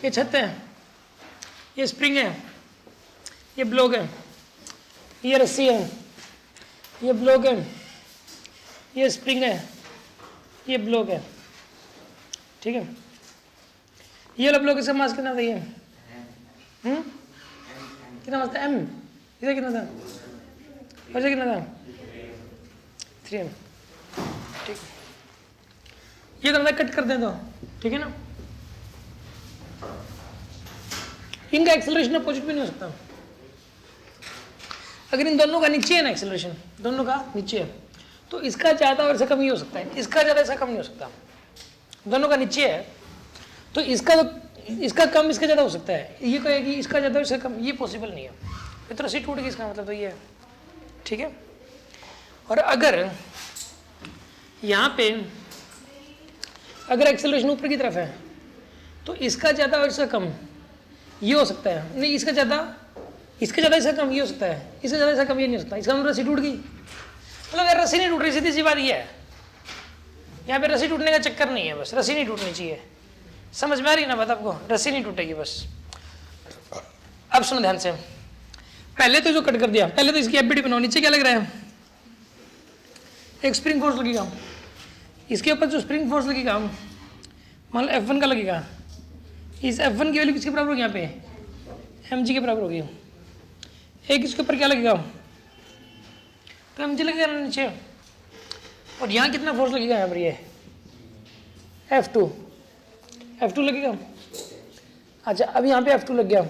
ये छत है, ये स्प्रिंग है, ये ब्लॉक है, ये रस्सी है, ये ब्लॉक है, ये स्प्रिंग है, ये ब्लॉक है, ठीक है। ये वाला ब्लॉक इसका मास कितना था? ये कितना मास था? एम। इधर कितना था? और इधर कितना था? 3m, ठीक। ये करना कट कर दें तो ठीक है ना। इनका एक्सेलरेशन अपोजिट भी नहीं हो सकता। अगर इन दोनों का नीचे है ना, एक्सेलरेशन दोनों का नीचे है, तो इसका ज़्यादा और इसका कम ही हो सकता है, इसका ज़्यादा इसका कम नहीं हो सकता। दोनों का नीचे है तो इसका कम इसका ज़्यादा हो सकता है। ये कहेगी इसका ज़्यादा इसका कम, ये पॉसिबल नहीं है। ये तो रस्सी टूट गई, इसका मतलब तो ये है, ठीक है। और अगर यहाँ पे अगर एक्सेलरेशन ऊपर की तरफ है तो इसका ज़्यादा और इसका कम ये हो सकता है। नहीं, इसका ज़्यादा इसका कम ये हो सकता है, इसका ज़्यादा इसका कम ये नहीं हो सकता। इसका मतलब रस्सी टूट गई, मतलब यार रस्सी नहीं टूट रही, सीधी सी बात ये है। यहाँ पे रस्सी टूटने का चक्कर नहीं है, बस रस्सी नहीं टूटनी चाहिए। समझ में आ रही ना बात आपको? रस्सी नहीं टूटेगी बस। अब सुनो ध्यान से, पहले तो जो कट कर दिया, पहले तो इसकी एफबीडी बनाओ। नीचे क्या लग रहा है? एक स्प्रिंग फोर्स लगेगा, इसके ऊपर जो स्प्रिंग फोर्स लगेगा मान लो F1 का लगेगा, इस F1 की वैल्यू किसके बराबर होगी? यहाँ पे mg के बराबर होगी। एक इसके ऊपर क्या लगेगा? तो mg लगेगा ना नीचे। और यहाँ कितना फोर्स लगेगा? यहाँ पर ये F2 लगेगा। अच्छा, अब यहाँ पे F2 लग गया,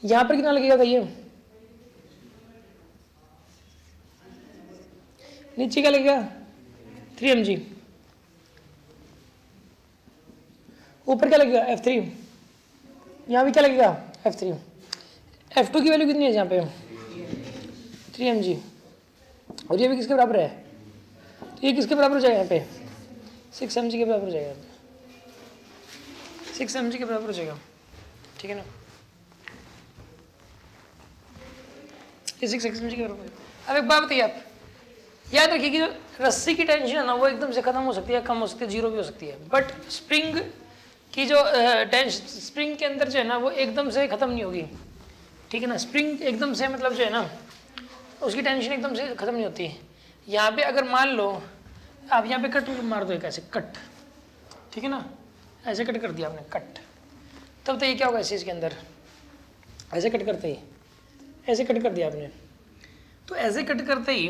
यहाँ पर कितना लगेगा? ये नीचे क्या लगेगा? 3mg। ऊपर क्या लगेगा? F3। यहाँ भी क्या लगेगा? F3। F2 की वैल्यू कितनी है यहाँ पे? 3mg। और ये भी किसके बराबर है? तो ये किसके बराबर हो जाएगा? यहाँ पे 6mg के बराबर हो जाएगा। 6mg के बराबर हो जाएगा, ठीक है ना। ये 6mg के बराबर। अब एक बात बताइए, आप याद रखिए कि जो रस्सी की टेंशन है ना, वो एकदम से खत्म हो सकती है, कम हो सकती है, जीरो भी हो सकती है। बट स्प्रिंग की जो टेंशन स्प्रिंग के अंदर जो है ना, वो एकदम से खत्म नहीं होगी, ठीक है ना। स्प्रिंग एकदम से मतलब जो है ना, उसकी टेंशन एकदम से खत्म नहीं होती। यहाँ पे अगर मान लो आप यहाँ पे कट मार दो, एक ऐसे कट, ठीक है ना, ऐसे कट कर दिया आपने कट, तब तो ये क्या होगा? इस चीज़ के अंदर ऐसे कट करते ही, ऐसे कट कर दिया आपने, तो ऐसे कट करते ही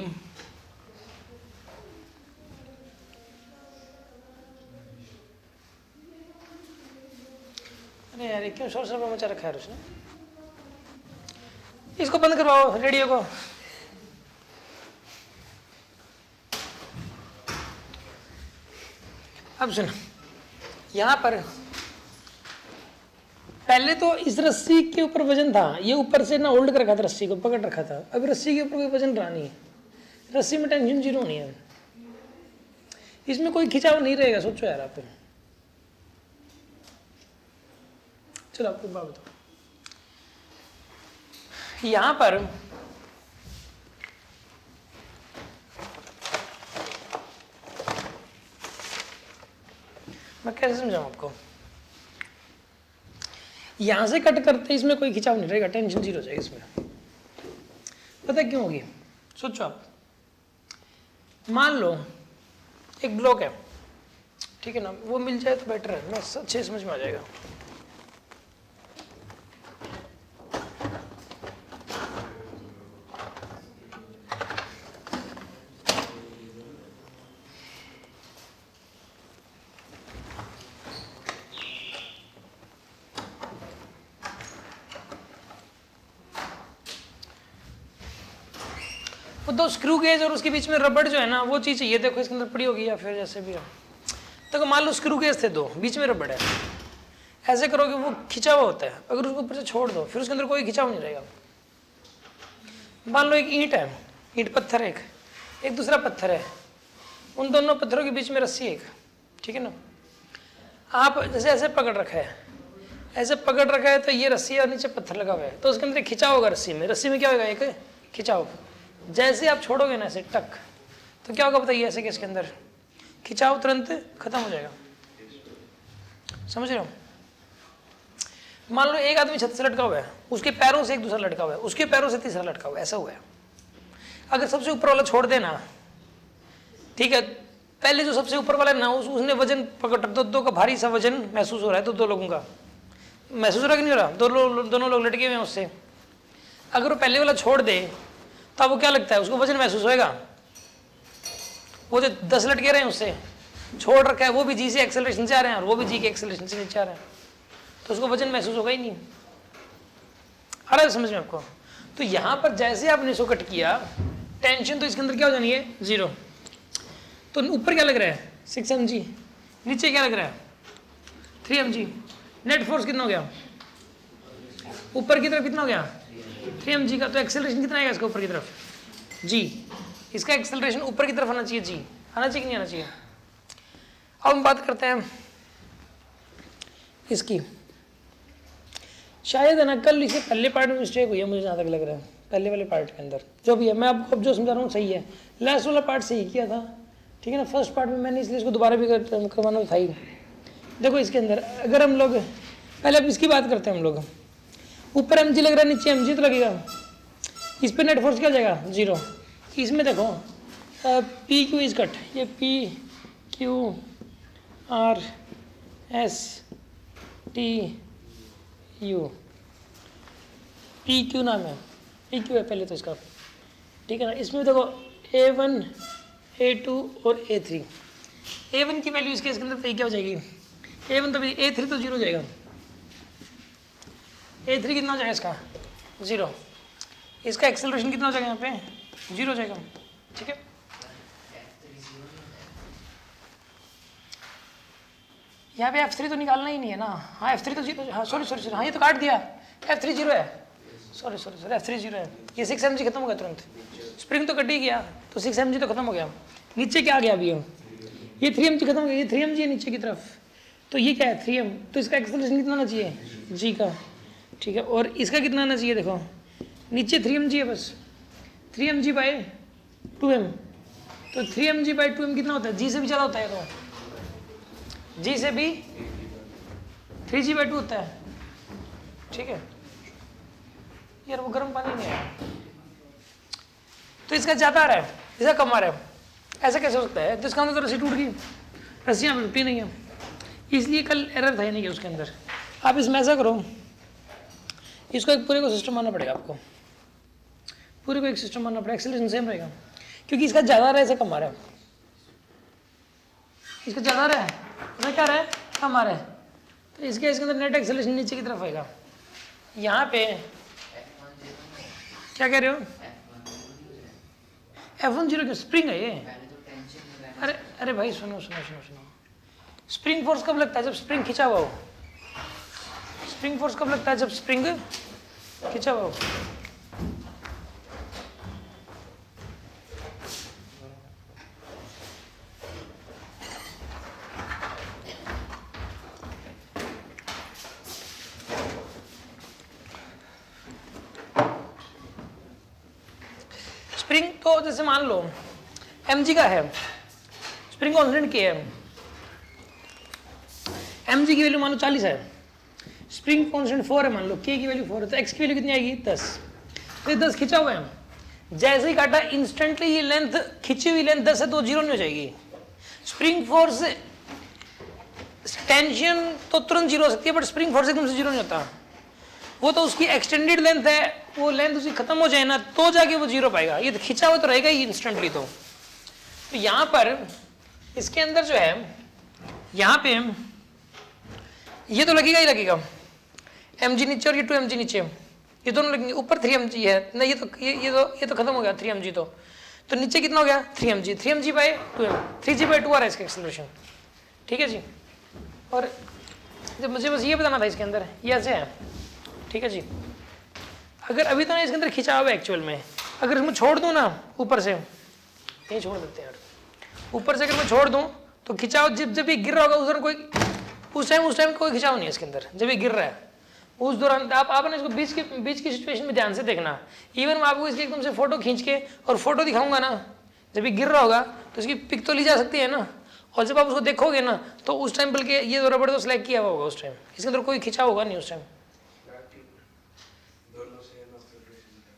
अरे यार क्यों शोर शराबा मचा रखा है उसने? इसको बंद करवाओ रेडियो को। अब सुनो, यहाँ पर पहले तो इस रस्सी के ऊपर वजन था, ये ऊपर से ना होल्ड कर रखा था, रस्सी को पकड़ रखा था। अब रस्सी के ऊपर कोई वजन रहा नहीं है, रस्सी में टेंशन जीरो नहीं है, इसमें कोई खिंचाव नहीं रहेगा। सोचो यार आप। चलो आपको बात बताओ, यहां पर मैं कैसे समझाऊं आपको? यहां से कट करते इसमें कोई खिंचाव नहीं रहेगा, टेंशन जीरो हो जाएगी इसमें। पता क्यों होगी? सोचो आप, मान लो एक ब्लॉक है, ठीक है ना, वो मिल जाए तो बेटर है ना, अच्छे समझ में आ जाएगा। वो दो स्क्रू गेज और उसके बीच में रबड़ जो है ना, वो चीज़ ये देखो इसके अंदर पड़ी होगी, या फिर जैसे भी हो। तो मान लो स्क्रू गेज थे दो, बीच में रबड़ है, ऐसे करोगे वो खिंचा हुआ होता है। अगर उसको ऊपर से छोड़ दो, फिर उसके अंदर कोई खिंचाव नहीं रहेगा। मान लो एक ईंट है, ईंट पत्थर है, एक दूसरा पत्थर है, उन दोनों पत्थरों के बीच में रस्सी एक, ठीक है ना। आप जैसे ऐसे पकड़ रखा है, ऐसे पकड़ रखा है, तो ये रस्सी और नीचे पत्थर लगा हुआ है, तो उसके अंदर खिंचाव होगा रस्सी में क्या होगा? एक खिंचाव। जैसे आप छोड़ोगे ना ऐसे टक, तो क्या होगा बताइए? ऐसे केस के अंदर खिंचाव तुरंत खत्म हो जाएगा। समझ रहे हो? मान लो एक आदमी छत से लटका हुआ है, उसके पैरों से एक दूसरा लटका हुआ है, उसके पैरों से तीसरा लटका हुआ है, ऐसा हुआ है। अगर सबसे ऊपर वाला छोड़ देना, ठीक है, पहले जो सबसे ऊपर वाला है ना, उसने वजन पकड़, दो का भारी सा वजन महसूस हो रहा है, तो दो लोगों का महसूस हो रहा कि नहीं हो रहा, दोनों लोग लटके हुए हैं उससे। अगर वो पहले वाला छोड़ दे तो अब वो क्या लगता है, उसको वजन महसूस होएगा। वो जो 10 लटके रहे हैं उससे छोड़ रखा है, वो भी जी से एक्सेलरेशन से आ रहे हैं और वो भी जी के एक्सेलरेशन से नीचे आ रहे हैं, तो उसको वजन महसूस होगा ही नहीं। आ रहा है समझ में आपको? तो यहां पर जैसे आपने इसको कट किया, टेंशन तो इसके अंदर क्या हो जानी है, 0। तो ऊपर क्या लग रहा है, 6 mg, नीचे क्या लग रहा है, 3 mg। नेट फोर्स कितना हो गया, ऊपर की तरफ कितना हो गया, 3 mg का। तो एक्सेलरेशन कितना आएगा इसका ऊपर की तरफ, g। इसका एक्सेलरेशन ऊपर की तरफ आना चाहिए, g आना चाहिए कि नहीं आना चाहिए। अब हम बात करते हैं इसकी, शायद है ना कल इसे पहले पार्ट में मिस्टेक हुई है, मुझे जहाँ तक लग रहा है, पहले वाले पार्ट के अंदर जो भी है, मैं आपको अब जो समझा रहा हूँ सही है। लास्ट वाला पार्ट सही किया था, ठीक है ना, फर्स्ट पार्ट में मैंने, इसलिए इसको दोबारा भी करवाना था ही। देखो इसके अंदर अगर हम लोग पहले अब इसकी बात करते हैं, हम लोग ऊपर mg लग रहा है, नीचे mg तो लगेगा, इस पर नेट फोर्स क्या जाएगा, 0। इसमें देखो पी क्यू इज कट, ये P Q R S T U, P Q नाम है, पी क्यू है पहले तो इसका, ठीक है ना। इसमें देखो A1 A2 और A3, A1 की वैल्यू इसके अंदर क्या हो जाएगी, A1 तो A3 तो 0 हो जाएगा, A3 कितना हो जाएगा इसका, 0। इसका एक्सेलरेशन कितना हो जाएगा यहाँ पे, 0 हो जाएगा, ठीक है। यहाँ पे F3 तो निकालना ही नहीं है ना, हाँ F3 तो 0, हाँ सॉरी हाँ ये तो काट दिया, F3 0 है, सॉरी F3 0 है। ये 6 mg खत्म हो गया तुरंत, स्प्रिंग तो कट ही गया, तो 6 mg तो खत्म हो गया। नीचे क्या आ गया अभी, ये 3 mg खत्म हो गया, ये 3 mg है नीचे की तरफ, तो ये क्या है 3m, तो इसका एक्सेलरेशन कितना आना चाहिए, g का, ठीक है। और इसका कितना आना चाहिए, देखो नीचे 3 mg है बस, 3 mg बाय 2m, तो 3 mg बाय 2m कितना होता है, g से भी ज़्यादा होता है, तो g से भी 3g बाय 2 होता है, ठीक है। यार वो गर्म पानी नहीं है, तो इसका ज़्यादा आ रहा है, इसका कम आ रहा है, ऐसा कैसे हो सकता है, जिसका अंदर तो रस्सी टूट गई, रस्सियाँ टूटी नहीं है, इसलिए कल एरर था ही नहीं है उसके अंदर। आप इसमें ऐसा करो, इसको एक पूरे को सिस्टम मानना पड़ेगा आपको, पूरे को एक सिस्टम मानना पड़ेगा, एक्सेलरेशन सेम रहेगा, क्योंकि इसका ज़्यादा आ रहा है, इसका कम आ रहा है, इसका ज़्यादा आ रहा है, इसका क्या आ रहा है, कम आ रहा है, तो इसके अंदर नेट एक्सेलरेशन नीचे की तरफ आएगा। यहाँ पे क्या कह रहे हो, F1 0 स्प्रिंग है ये, अरे भाई सुनो, स्प्रिंग फोर्स कब लगता है, जब स्प्रिंग खिंचा हुआ हो। स्प्रिंग फोर्स कब लगता है, जब स्प्रिंग खिंचा हुआ हो। स्प्रिंग तो जैसे मान लो mg का है, स्प्रिंग कांस्टेंट K है, mg की वैल्यू मान लो 40 है, स्प्रिंग कांस्टेंट 4 है, मान लो K की वैल्यू 4 है, तो x की वैल्यू कितनी आएगी, 10। तो ये 10 खिंचा हुआ है, जैसे ही काटा इंस्टेंटली ये लेंथ, खिंची हुई लेंथ 10 है तो 0 नहीं हो जाएगी। स्प्रिंग फोर्स, टेंशन तो तुरंत 0 हो सकती है, बट स्प्रिंग फोर्स एकदम से 0 नहीं होता, वो तो उसकी एक्सटेंडेड लेंथ है, वो लेंथ उसकी खत्म हो जाए ना तो जाके वो 0 पाएगा, ये तो खिंचा हुआ तो रहेगा ही इंस्टेंटली। तो यहाँ पर इसके अंदर जो है, यहाँ पे ये तो लगेगा ही लगेगा, mg नीचे और ये 2 mg नीचे, ये दोनों लगेंगे, ऊपर 3 mg है ना, ये तो खत्म हो गया 3 mg, तो नीचे कितना हो गया 3 mg bye 2m, 3g bye 2 आ रहा है इसका एक्सेलरेशन, ठीक है जी। और जब मुझे बस ये बताना था इसके अंदर ये ऐसे है, ठीक है जी। अगर अभी तो ना इसके अंदर खिंचा हुआ है एक्चुअल में, अगर इसमें छोड़ दूँ ना ऊपर से, यहीं छोड़ देते हैं यार, ऊपर से अगर मैं छोड़ दूँ तो खिंचाव जब ये गिर रहा होगा उस टाइम कोई खिंचाव नहीं है इसके अंदर, जब ये गिर रहा है उस दौरान आप ना इसको बीच की सिचुएशन में ध्यान से देखना। इवन मैं आपको इसकी एकदम से फोटो खींच के और फोटो दिखाऊंगा ना, जब ये गिर रहा होगा तो इसकी पिक तो ली जा सकती है ना, और जब आप उसको देखोगे ना तो उस टाइम बल्कि ये रबड़ तो सिलेक्ट किया हुआ होगा उस टाइम, इसके अंदर कोई खिंचाव होगा नहीं उस टाइम,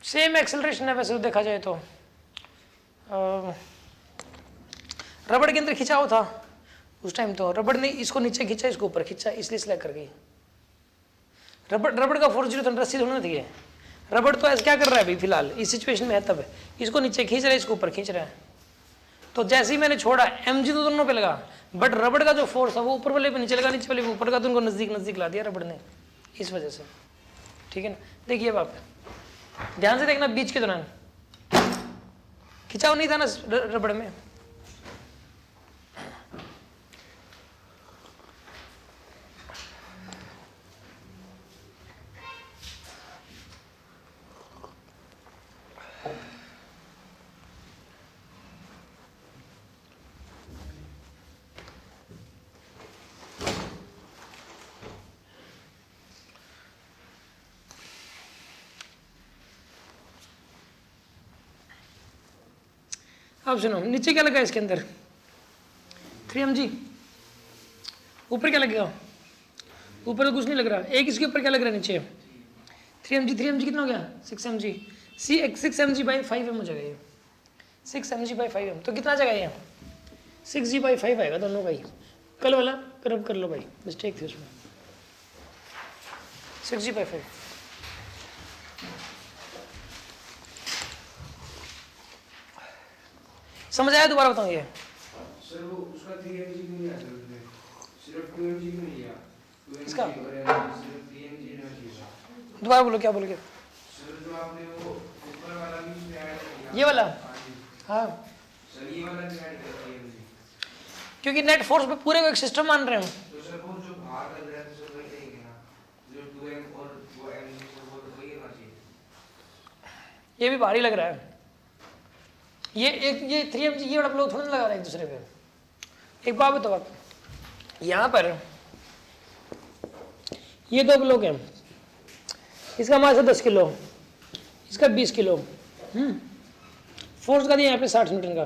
सेम एक्सेलरेशन है वैसे तो देखा जाए तो। रबड़ के अंदर खिंचाव था उस टाइम, तो रबड़ ने इसको नीचे खींचा, इसको ऊपर खींचा, इसलिए स्लैग कर गई। रबड़ का फोर्स 0 था, रस्सी थोड़ी ना थी। रबड़ तो ऐसा क्या कर रहा है अभी फिलहाल इस सिचुएशन में है, तब इसको नीचे खींच रहा है, इसको ऊपर खींच रहा है। तो जैसे ही मैंने छोड़ा mg तो दोनों पे लगा, बट रबड़ का जो फोर्स है वो ऊपर वाले पे नीचे लगा, नीचे वाले पे ऊपर का, तो उनको नजदीक नजदीक ला दिया रबड़ ने, इस वजह से। ठीक है ना, देखिए आप ध्यान से देखना, बीच के दौरान खिंचाव नहीं था ना रबड़ में। अब सुनो, नीचे क्या लगा इसके अंदर 3mg, ऊपर क्या लगेगा? ऊपर तो कुछ नहीं लग रहा। एक इसके ऊपर क्या लग रहा है नीचे 3mg कितना हो गया 6mg, 6mg बाई 5m हो जाएगा ये, 6mg बाई 5m। तो कितना आ जाएगा ये 6g बाई 5 आएगा दोनों का ही। कल वाला करब कर लो भाई, मिस्टेक थी उसमें, 6g बाई 5। समझ आया? दोबारा बताऊँ ये सर वो उसका 3mg क्यों नहीं आता उसमें, सिर्फ 2mg क्यों नहीं लिया? 2mg इसका? और सिर्फ 3mg लेना चाहिए था। दोबारा बोलो, क्या बोलोगे? सर जो आपने वो ऊपर वाला भी उसमें ऐड किया, ये वाला? हाँ जी। हाँ, सर ये वाला भी ऐड कर 3mg, क्योंकि नेट फोर्स पे पूरे को एक सिस्टम मान रहे हैं। तो सर वो जो बाहर लग रहा है तो सर वही लेंगे ना, जो 2m और वो mg सर वो तो वही होना चाहिए। ये भी भारी लग रहा है। ये 3mg ये वाला ब्लॉक थोड़ा लगा रहा है एक दूसरे पे। एक बात बताओ आप, यहाँ पर ये दो ब्लॉक है, इसका मास है 10 किलो, इसका 20 किलो। फोर्स का दिया यहाँ पे 60 न्यूटन का।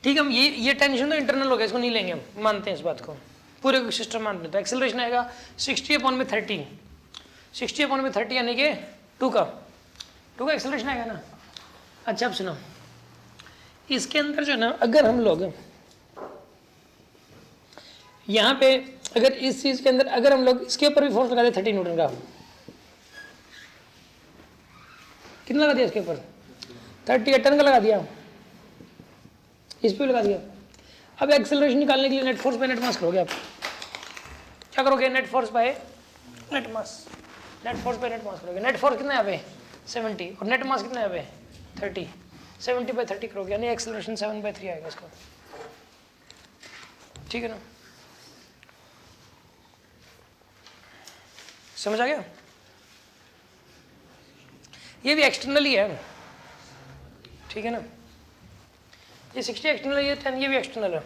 ठीक है, हम ये टेंशन तो इंटरनल हो गया, इसको नहीं लेंगे, हम मानते हैं इस बात को, पूरे को सिस्टम मानते हैं। तो एक्सेलरेशन आएगा 60/30, 60/30 यानी कि 2 का एक्सेलरेशन आएगा ना। अच्छा अब सुनो, इसके अंदर जो है ना, अगर हम लोग यहाँ पे अगर इस चीज के अंदर अगर हम लोग इसके ऊपर भी फोर्स लगा दे 30 न्यूटन का, कितना लगा दिया इसके ऊपर 30 टन का लगा दिया, इस पे लगा दिया। अब एक्सेलरेशन निकालने के लिए net force by net mass करोगे आप, क्या करोगे? Net force by net mass, net force by net mass करोगे। नेट फोर्स कितना है यहाँ पे 70 और नेट मास कितना है यहाँ पे 30, 70/30 करोगे, यानी एक्सेलरेशन 7/3 आएगा इसका। ठीक है ना, समझ आ गया? ये भी एक्सटर्नल ही है, ठीक है ना, ये 60 एक्सटर्नल, ये 10 ये भी एक्सटर्नल है।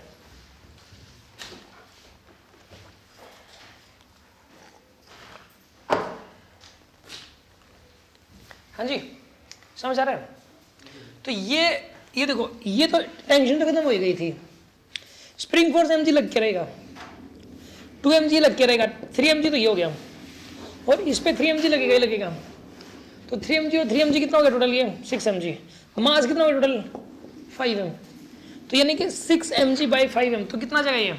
हाँ जी, समझ आ रहा है? तो ये देखो, ये तो टेंशन तो खत्म हो गई थी। स्प्रिंग फोर्स mg लग के रहेगा, 2mg लग के रहेगा, 3mg तो ये हो गया, और इस पे 3mg लगेगा ही लगेगा। तो 3mg और 3mg कितना हो गया टोटल? ये 6mg। मास कितना हो गया टोटल 5m। तो यानी कि 6mg बाई 5m, तो कितना जाएगा ये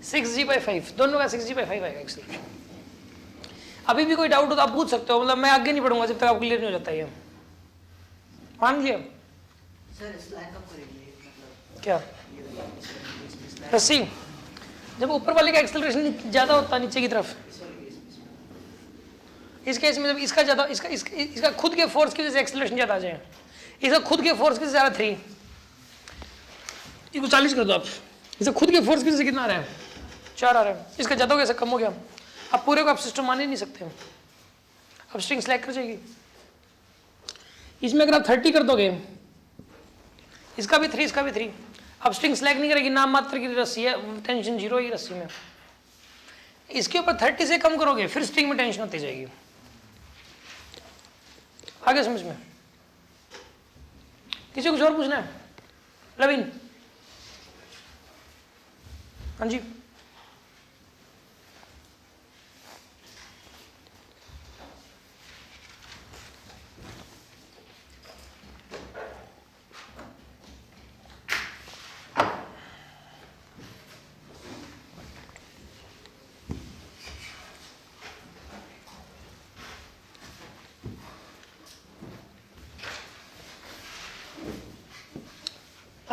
6g/5, दोनों का 6g/5 आएगा एक्सेलरेशन। अभी भी कोई डाउट हो तो आप पूछ सकते हो, मतलब मैं आगे नहीं पढ़ूंगा जब तक आपको क्लियर नहीं हो जाता है। मान लिया सर स्लैग कब करेंगे, मतलब क्या रस्सी? जब ऊपर वाले का एक्सेलरेशन ज्यादा होता है नीचे की तरफ, इस केस में जब इसका ज्यादा इसका खुद के फोर्स की वजह से एक्सेलरेशन ज्यादा आ जाए, इसका खुद के फोर्स की वजह से ज्यादा 3, इसको 40 कर दो आप, इसका खुद के फोर्स की वजह से कितना आ रहा है 4 आ रहा है, इसका ज्यादा हो गया, कम हो गया। अब पूरे को आप सिस्टम मान ही नहीं सकते, अब स्ट्रिंग स्लैग कर जाएगी। इसमें अगर आप 30 कर दोगे, इसका भी 3, इसका भी 3, अब स्ट्रिंग स्लैग नहीं करेगी, नाम मात्र की रस्सी है, टेंशन 0 ही रस्सी में। इसके ऊपर 30 से कम करोगे फिर स्ट्रिंग में टेंशन होती जाएगी। आगे समझ में? किसी को कुछ और पूछना है? लविन? हाँ जी,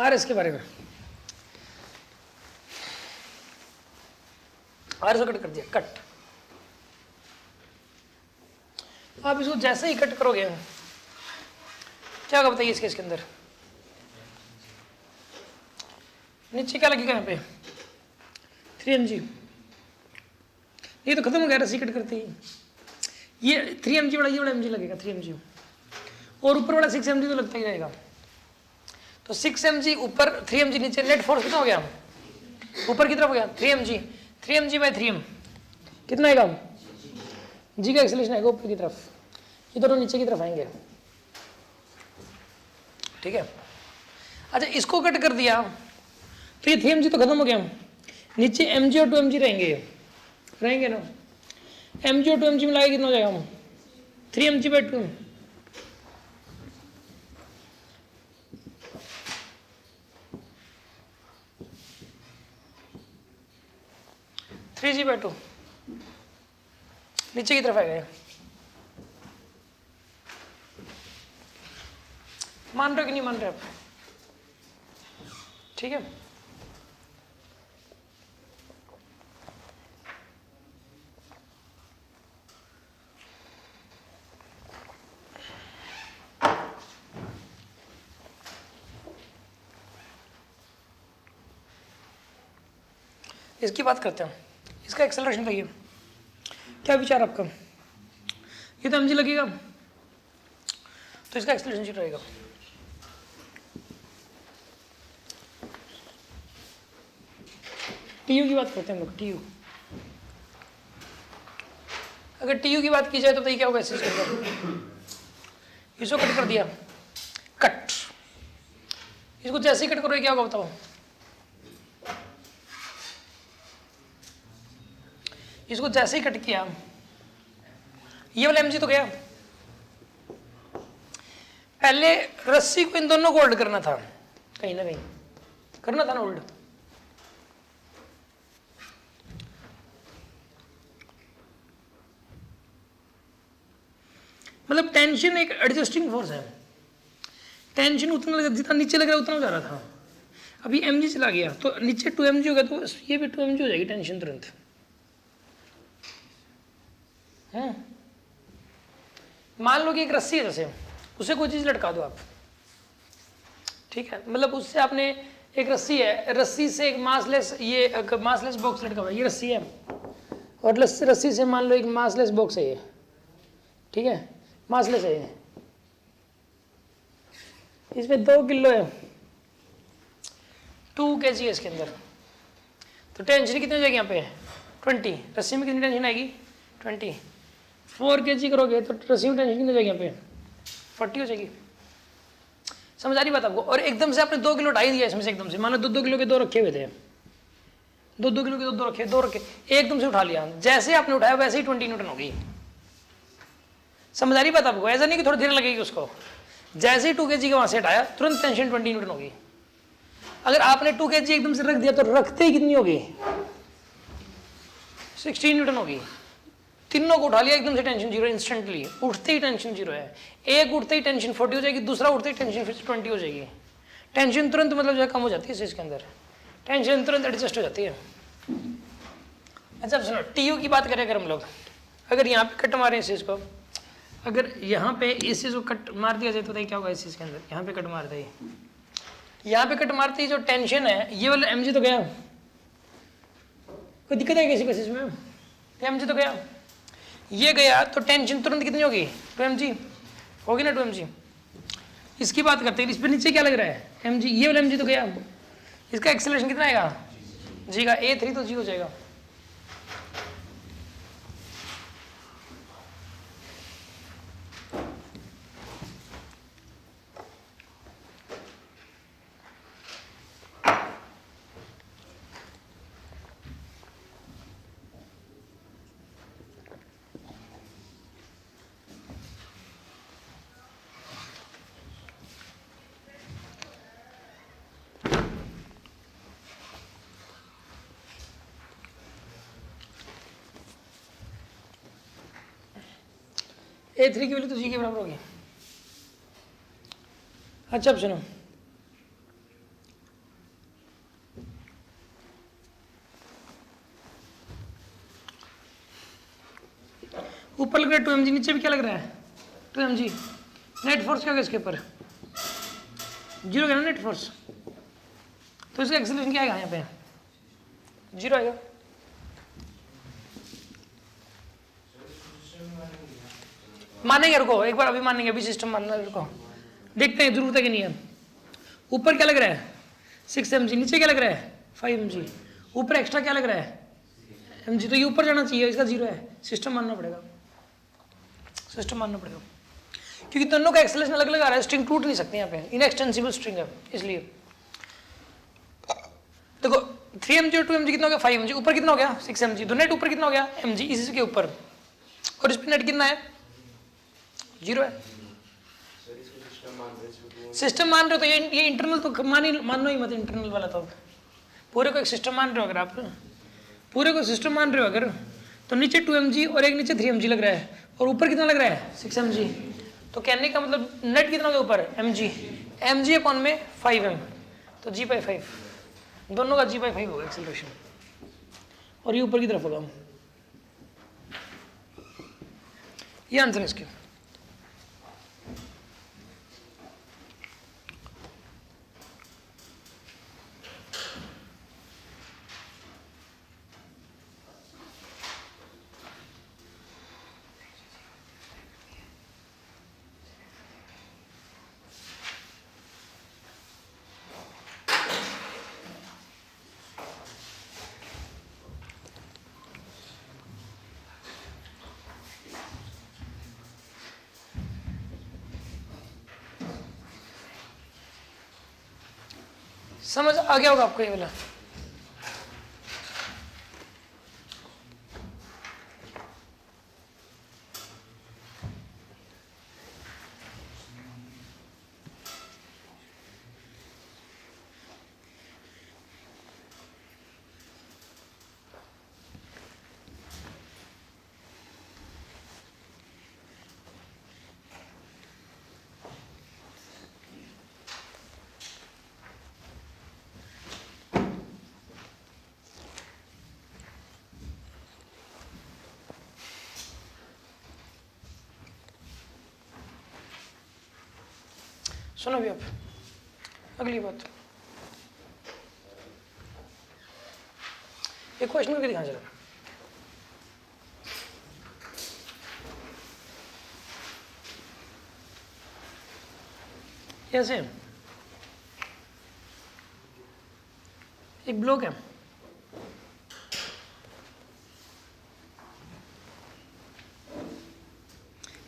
RS के बारे में, RS को कट कर दिया, कट। आप इसको जैसे ही कट करोगे क्या होगा बताइए इसके अंदर, नीचे क्या लगेगा यहाँ पे 3mg, ये तो खत्म हो गया रस्सी कट करते ही, ये 3mg बड़ा, ये बड़ा mg लगेगा 3mg, और ऊपर वाला 6mg तो लगता ही रहेगा। तो 6mg ऊपर 3mg नीचे, नेट फोर्स कितना हो गया ऊपर की तरफ हो गया 3mg, 3mg बाई 3m कितना आएगा, g का एक्सेलरेशन आएगा ऊपर की तरफ, ये दोनों नीचे की तरफ आएंगे, ठीक है। अच्छा इसको कट कर दिया तो ये 3mg तो खत्म हो गया, नीचे mg और 2mg रहेंगे ना, mg और 2mg मिलाके कितना हो जाएगा 3mg by 2, three G by 2 नीचे की तरफ आएगा ये। मान रहे हो कि नहीं मान रहे आप, ठीक है। इसकी बात करते हैं, इसका एक्सेलरेशन बताइए, क्या विचार आपका, ये तो mg लगेगा तो इसका एक्सेलरेशन जीरो रहेगा, टीयू की बात करते हैं हम लोग, टीयू। अगर टीयू की बात की जाए तो बताइए क्या होगा इस चीज के अंदर, इसको कट कर दिया, कट, इसको जैसे ही कट करोगे क्या होगा बताओ, इसको जैसे ही कट किया ये वाला mg तो गया, पहले रस्सी को इन दोनों को होल्ड करना था, कहीं ना कहीं करना था ना होल्ड, मतलब टेंशन एक एडजस्टिंग फोर्स है, टेंशन उतना लग, जितना नीचे लग रहा है उतना हो जा रहा था, अभी mg चला गया तो नीचे 2mg हो गया, तो ये भी 2mg हो जाएगी टेंशन तुरंत, मान लो कि एक रस्सी है जैसे, उसे कोई चीज लटका दो आप, ठीक है, मतलब उससे आपने एक रस्सी है, रस्सी से एक मासलेस, ये मासलेस बॉक्स लटका हुआ है, ये रस्सी है, और रस्सी से मान लो एक मासलेस बॉक्स है ये, ठीक है, मासलेस है ये, इसमें 2 किलो है, 2 kg है इसके अंदर, तो टेंशन कितनी हो जाएगी यहाँ पे 20, रस्सी में कितनी टेंशन आएगी 20, 4 kg करोगे तो रस्सी में टेंशन कितनी हो जाएगी यहाँ पे 40 हो जाएगी, समझ आ रही बात आपको। और एकदम से आपने 2 किलो उठा ही दिया इसमें से, एकदम से मान लो 2 किलो के 2 रखे हुए थे, 2 किलो के 2 रखे, एकदम से उठा लिया, जैसे आपने उठाया वैसे ही 20 न्यूटन होगी, समझ आ रही बात आपको, ऐसा नहीं कि थोड़ी देर लगेगी उसको, जैसे ही 2 kg के वहां से हटाया तुरंत टेंशन 20 न्यूटन होगी। अगर आपने 2 kg एकदम से रख दिया तो रखते ही कितनी होगी 16 न्यूटन होगी, तीनों को उठा लिया एकदम से टेंशन जीरो, इंस्टेंटली उठते ही टेंशन जीरो है, एक उठते ही टेंशन 40 हो जाएगी, दूसरा उठते ही टेंशन फिर 20 हो जाएगी, टेंशन तुरंत मतलब जो है कम हो जाती है इसके अंदर, टेंशन तुरंत एडजस्ट हो जाती है। अच्छा सुनो, टीयू की बात करें अगर हम लोग, अगर यहाँ पे कट मारे इस चीज़ को, अगर यहाँ पे इस चीज़ को कट मार दिया जाए तो क्या होगा इस चीज़ के अंदर, यहाँ पे कट मारते ही, यहाँ पे कट मारते ही जो टेंशन है, ये वाला mg तो गया, कोई दिक्कत है किसी केसेस में, mg तो गया, ये गया तो टेंशन तुरंत कितनी होगी 2mg होगी ना, 2mg। इसकी बात करते हैं, इस पर नीचे क्या लग रहा है mg, ये वाला mg तो गया, इसका एक्सेलरेशन कितना आएगा g का, a3 तो g हो जाएगा, a3 की वैल्यू तो g के बराबर होगी। अच्छा अब सुनो, ऊपर लग रहा है 2 mg, नीचे भी क्या लग रहा है 2 mg। नेट फोर्स क्या होगा इसके ऊपर 0 है ना नेट फोर्स, तो इसका एक्सेलरेशन क्या आएगा यहाँ पे 0 आएगा। मानेंगे, रुको एक बार अभी मानेंगे, अभी सिस्टम मानना रुको, देखते हैं जरूरत है कि नहीं है। ऊपर क्या लग रहा है 6 mg, नीचे क्या लग रहा है 5 mg, ऊपर एक्स्ट्रा क्या लग रहा है mg, तो ये ऊपर जाना चाहिए, इसका 0 है, सिस्टम मानना पड़ेगा, सिस्टम मानना पड़ेगा, क्योंकि दोनों का एक्सेलरेशन अलग अलग आ रहा है, स्ट्रिंग टूट नहीं सकती यहाँ पे, इनएक्सटेंसिबल स्ट्रिंग है इसलिए। देखो 3 mg और 2 mg कितना हो गया 5 mg, ऊपर कितना हो गया 6 mg, तो नेट ऊपर कितना हो गया mg इसी के ऊपर, और इस पर नेट कितना है 0 है। सिस्टम मान रहे हो तो ये इंटरनल तो मानो ही मत, इंटरनल वाला तो पूरे को एक सिस्टम मान रहे हो, अगर आप पूरे को सिस्टम मान रहे हो अगर, तो नीचे 2 mg और एक नीचे 3 mg लग रहा है, और ऊपर कितना लग रहा है 6 mg, तो कहने का मतलब नेट कितना हो गया ऊपर mg अपॉन में 5m, तो g/5, दोनों का g/5 होगा एक्सेलरेशन, और ये ऊपर की तरफ होगा। ये आंसर है इसके। समझ आ गया होगा आपको ये वाला। सुनो भी आप अगली बात, एक क्वेश्चन करके दिखा जरा। कैसे एक ब्लॉक है,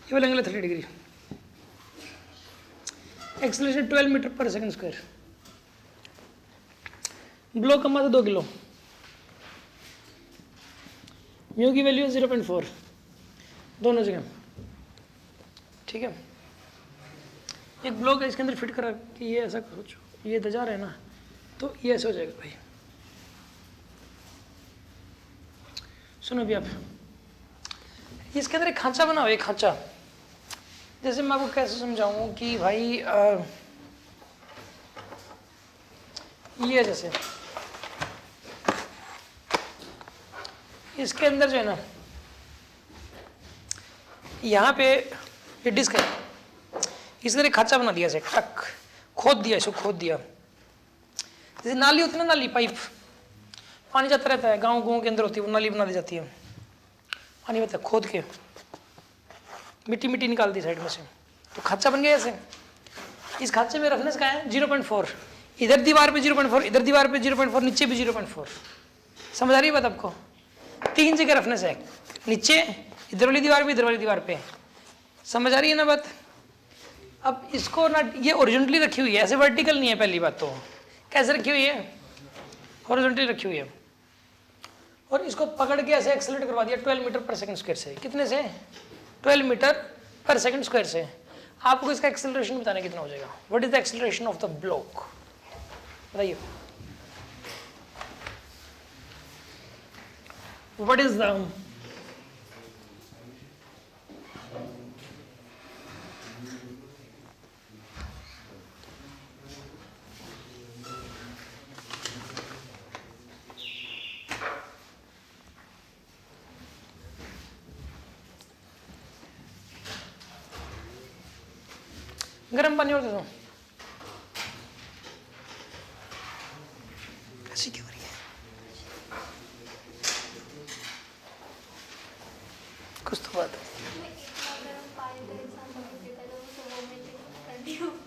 ये वाला एंगल 30 डिग्री, एक्सेलरेशन 12 मीटर पर सेकंड स्क्वायर, ब्लॉक का मात्रा 2 किलो, म्यू की वैल्यू 0.4 दोनों जगह, ठीक है। एक ब्लॉक है, इसके अंदर फिट करा कि ये ऐसा सोचो, ये जा रहा है ना, तो ये ऐसे हो जाएगा भाई। सुनो अभी आप, इसके अंदर एक खांचा बना हुआ है, एक खांचा, जैसे मैं आपको कैसे समझाऊं कि भाई ये जैसे इसके अंदर जो है ना, यहाँ पे ये डिस्क है, इसके अंदर एक खांचा बना दिया, टक खोद दिया, इसको खोद दिया, जैसे नाली होती है ना, नाली पाइप, पानी जाता रहता है, गाँव के अंदर होती है वो नाली बना दी जाती है, पानी बता खोद के मिट्टी मिट्टी निकाल दी साइड में से, तो खांचा बन गया ऐसे। इस खांचे में रफनेस का है 0.4, इधर दीवार पे 0.4, इधर दीवार पे 0.4, नीचे भी 0.4, समझ आ रही है बात आपको? 3 जगह रफनेस है, नीचे, इधर वाली दीवार पे, इधर वाली दीवार पे, समझ आ रही है ना बात? अब इसको ना ये ओरिजिनली रखी हुई है, ऐसे वर्टिकल नहीं है, पहली बात तो कैसे रखी हुई है, हॉरिजॉन्टली रखी हुई है, और इसको पकड़ के ऐसे एक्सेलरेट करवा दिया 12 मीटर पर सेकंड स्क्वायर से, कितने से 12 मीटर पर सेकंड स्क्वायर से। आपको इसका एक्सेलरेशन बताना कितना हो जाएगा, what is the acceleration of the block, बताइए व्हाट इज द गर्म पानी और दे दो। ऐसी क्यों हो रही है? कुछ तो बात है। मैं इतना गर्म पानी तो इंसान को नहीं पीता, जब उसे वोमिटिंग करनी होती।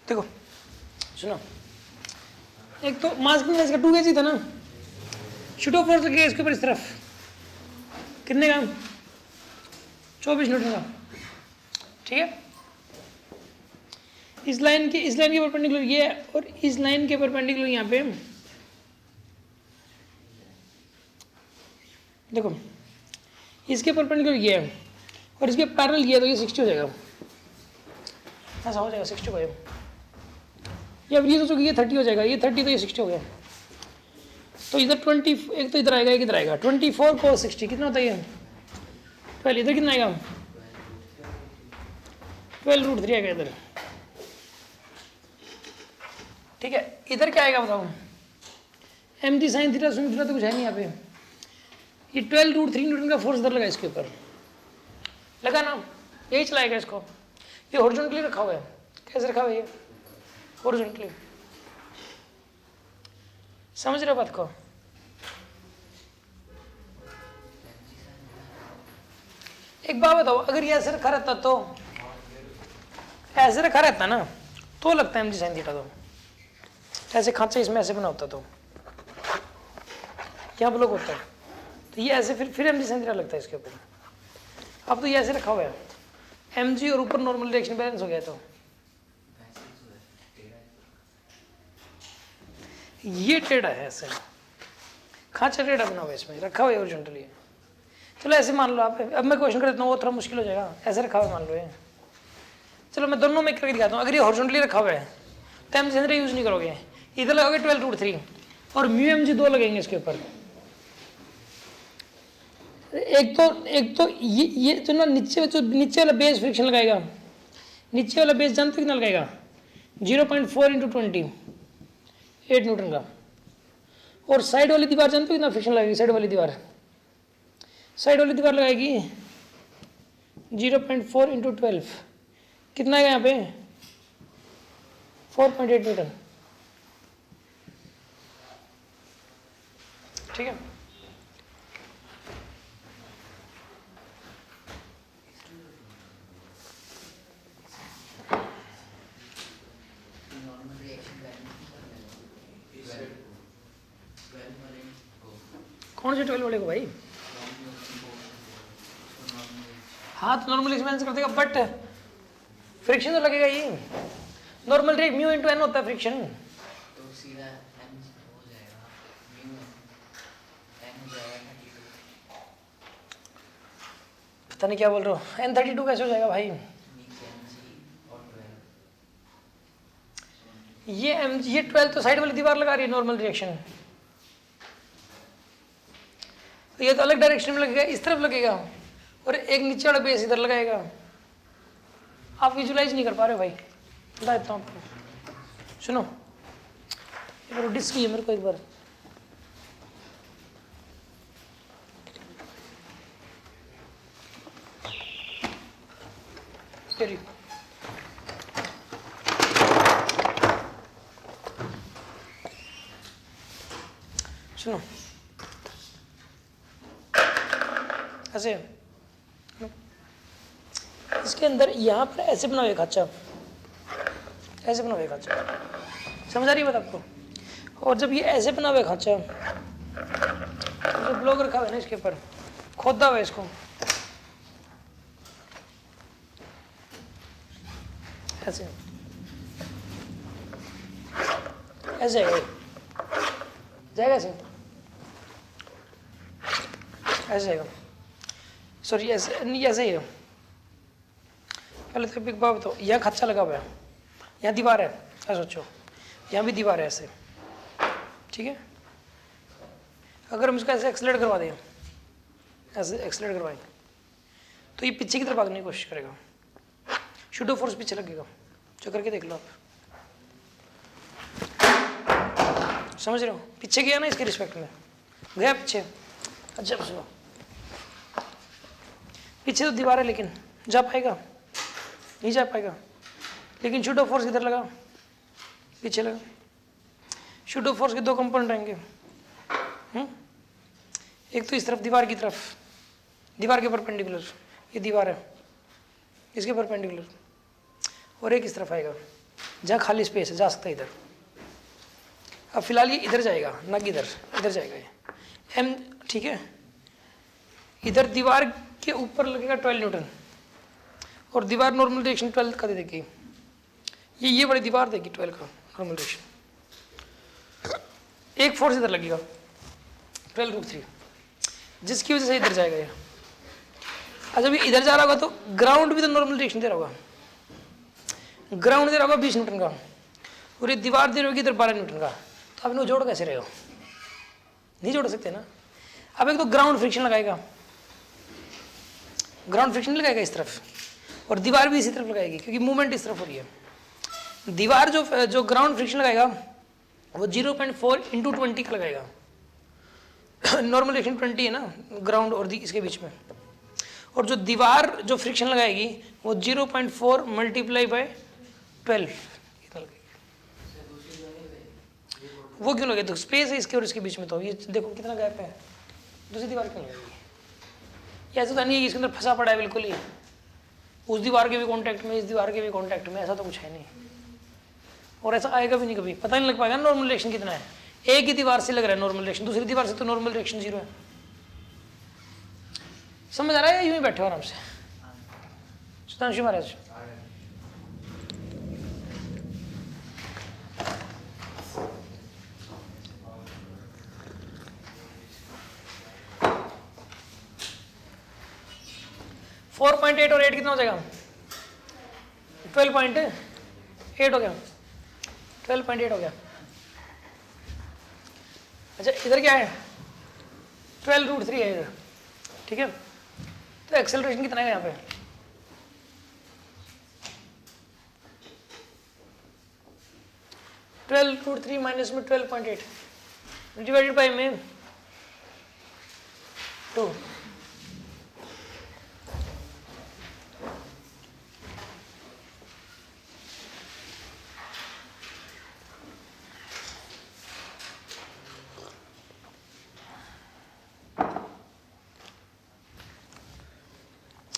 देखो सुनो, एक तो मास्किंग इसका 2 kg था ना, शूट ऑफ फोर्स लगे इसके ऊपर इस तरफ, कितने का? 24 न्यूटन का। ठीक है, इस लाइन के परपेंडिकुलर ये है और इस लाइन के परपेंडिकुलर यहाँ पे देखो, इसके परपेंडिकुलर ये है और इसके पैरेलल ये है, तो ये 60 हो जाएगा, ऐसा हो जाएगा 60 का ये। या फिर ये सोचो कि ये 30 हो जाएगा, ये 30 तो ये 60 हो गया, तो इधर 20, एक तो इधर आएगा एक इधर आएगा, 24 को 60 कितना होता है ये? 12, इधर कितना आएगा? 12√3 आएगा इधर। ठीक है, इधर क्या आएगा बताओ? mg sin theta sin theta तो कुछ है नहीं यहाँ पे, ये 12√3 न्यूटन का फोर्स इधर लगा इसके ऊपर, लगा ना, यही चलाएगा इसको। ये हॉरिजॉन्टली रखा हुआ है, कैसे रखा हुआ है ये? हॉरिजॉन्टली, समझ रहे हो बात को? एक बात बताओ, अगर ये ऐसे रखा रहता तो, ऐसे रखा रहता ना तो लगता है mg sin थीटा, तो ऐसे खांचा इसमें ऐसे बना होता तो क्या ब्लॉक होता है, तो ये ऐसे फिर mg sin थीटा लगता है इसके ऊपर। अब तो ये ऐसे रखा हुआ है, mg और ऊपर नॉर्मल डायरेक्शन बैलेंस हो गया, तो ये टेढ़ा है, ऐसे खांचा टेढ़ा बना हुआ है, इसमें रखा हुआ है हॉरिजॉन्टली। चलो ऐसे मान लो आप, अब मैं क्वेश्चन कर देता हूँ, वो थोड़ा मुश्किल हो जाएगा, ऐसे रखा हुआ है मान लो ये। चलो मैं दोनों में करके दिखाता हूँ, अगर ये हॉरिजॉन्टली रखा हुआ है तो mg sin थीटा यूज नहीं करोगे, इधर लगाओगे 12√3 और μmg 2 लगेंगे इसके ऊपर। एक तो ये जो ना नीचे वाला बेस फ्रिक्शन लगाएगा, नीचे वाला बेस जानते हो कितना लगाएगा? 0.4 × 20, 8 न्यूटन का। और साइड वाली दीवार जानते हो कितना फ्रिक्शन लगाएगी? साइड वाली दीवार लगाएगी 0.4 × 12, कितना है यहाँ पे? 4.8 न्यूटन। ठीक है, नॉर्मल रिएक्शन कौन से 12 वाले को भाई? हाँ तो नॉर्मल एक्सपेंस कर देगा, बट फ्रिक्शन तो लगेगा ही। Normal rate mu into N होता है फ्रिक्शन। तो सीधा एम हो जाएगा, म्यू एन हो जाएगा 32, पता नहीं क्या बोल रहे हो, n32 कैसे हो जाएगा भाई? नीचे mg और 12। ये 12 तो साइड वाली दीवार लगा रही है नॉर्मल रिएक्शन, तो ये तो अलग डायरेक्शन में लगेगा, इस तरफ लगेगा, और एक नीचे वाला बेस इधर लगाएगा। आप विजुलाइज नहीं कर पा रहे हो भाई, बता देता हूँ आपको। सुनो, ये डिस्क की है मेरे को एक बार, तेरी सुनो ऐसे, इसके अंदर यहाँ पर ऐसे बना हुआ है खाचा, ऐसे बना हुआ है खाचा, समझ आ रही है बात आपको? और जब ये ऐसे बना हुआ है खाचा, तो जो ब्लॉक रखा हुआ है ना इसके ऊपर, खोदा हुआ है इसको ऐसे, ऐसे जाएगा ऐसे, ऐसे जाएगा, सॉरी ऐसे नहीं, ऐसे ही है। पहले तो एक बात बताओ, यहाँ खच्चा लगा हुआ है, यहाँ दीवार है, ऐसा सोचो, यहाँ भी दीवार है ऐसे, ठीक है? अगर हम इसको ऐसे एक्सलेट करवा दें, ऐसे एक्सलेट करवाएं, तो ये पीछे की तरफ भागने की कोशिश करेगा, शूडो फोर्स पीछे लगेगा, जो करके देख लो आप, समझ रहे हो? पीछे गया ना इसके रिस्पेक्ट में, गया पीछे, अच्छा सुनो, पीछे तो दीवार है लेकिन जा पाएगा? नहीं जा पाएगा, लेकिन शूडो फोर्स किधर लगा? पीछे लगा। शूडो फोर्स के दो कंपोनेंट आएंगे, एक तो इस तरफ दीवार की तरफ, दीवार के परपेंडिकुलर, ये दीवार है इसके परपेंडिकुलर, और एक इस तरफ आएगा जहाँ खाली स्पेस है, जा सकता है इधर। अब फिलहाल ये इधर जाएगा ना कि इधर, इधर जाएगा ये एम, ठीक है? इधर दीवार के ऊपर लगेगा 12 न्यूटन, और दीवार नॉर्मल डायरेक्शन 12 का दे देगी, ये बड़ी दीवार देगी 12 का नॉर्मल डायरेक्शन। एक फोर्स इधर लगेगा 12√3, जिसकी वजह से इधर जाएगा ये। अच्छा, जब ये इधर जा रहा होगा तो ग्राउंड भी तो नॉर्मल डायरेक्शन दे रहा होगा, ग्राउंड दे रहा होगा 20 न्यूटन का, और ये दीवार दे रही होगी इधर 12 न्यूटन का, तो आप इनको जोड़ कैसे रहे हो? नहीं जोड़ सकते ना। अब एक तो ग्राउंड फ्रिक्शन लगाएगा, ग्राउंड फ्रिक्शन लगाएगा इस तरफ, और दीवार भी इसी तरफ लगाएगी, क्योंकि मूवमेंट इस तरफ हो रही है। दीवार जो ग्राउंड फ्रिक्शन लगाएगा वो 0.4 × 20 का लगाएगा, नॉर्मल डायरेक्शन 20 है ना ग्राउंड और इसके बीच में, और जो दीवार जो फ्रिक्शन लगाएगी वो 0.4 × 12 वो क्यों लगे? तो स्पेस है इसके और इसके बीच में, तो ये देखो कितना गैप है, दूसरी दीवार क्यों लगेगी? ऐसा तो नहीं है इसके अंदर फंसा पड़ा है बिल्कुल ही, उस दीवार के भी कांटेक्ट में, इस दीवार के भी कांटेक्ट में, ऐसा तो कुछ है नहीं, और ऐसा आएगा भी नहीं कभी, पता नहीं लग पाएगा नॉर्मल डायरेक्शन कितना है। एक ही दीवार से लग रहा है नॉर्मल डायरेक्शन, दूसरी दीवार से तो नॉर्मल डायरेक्शन 0 है। समझ आ रहा है या यूं ही बैठे हो आराम से? सुधांशु महाराज, फोर 4.8 और 8 कितना हो जाएगा? 12.8 हो गया, 12.8 हो गया। अच्छा, इधर क्या है? 12√3 है इधर, ठीक है? तो एक्सेलरेशन कितना है यहाँ पे? (12√3 माइनस में 12.8 डिवाइडेड बाई में 2,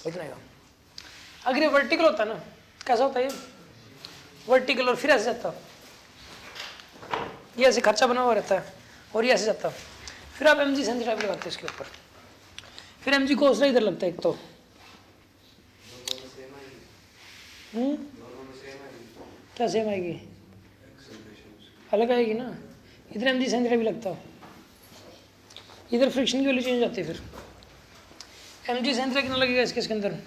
इतना ही। अगर ये वर्टिकल होता ना, कैसा होता है ये? वर्टिकल, और फिर ऐसे जाता, ये ऐसे खर्चा बना हुआ रहता है, और ये ऐसे जाता। फिर आप mg सेंटर टाइप लगाते हैं इसके ऊपर, फिर mg कोसरा इधर लगता है एक तो, दोनों में सेम आएगी, हम्म, दोनों में सेम आएगी, क्या सेम आएगी, एक्सेलरेशन अलग आएगी ना, इधर mg सेंटर भी लगता है, इधर फ्रिक्शन की वैल्यू चेंज आती है, फिर mg सेंटर कितना लगेगा इसके अंदर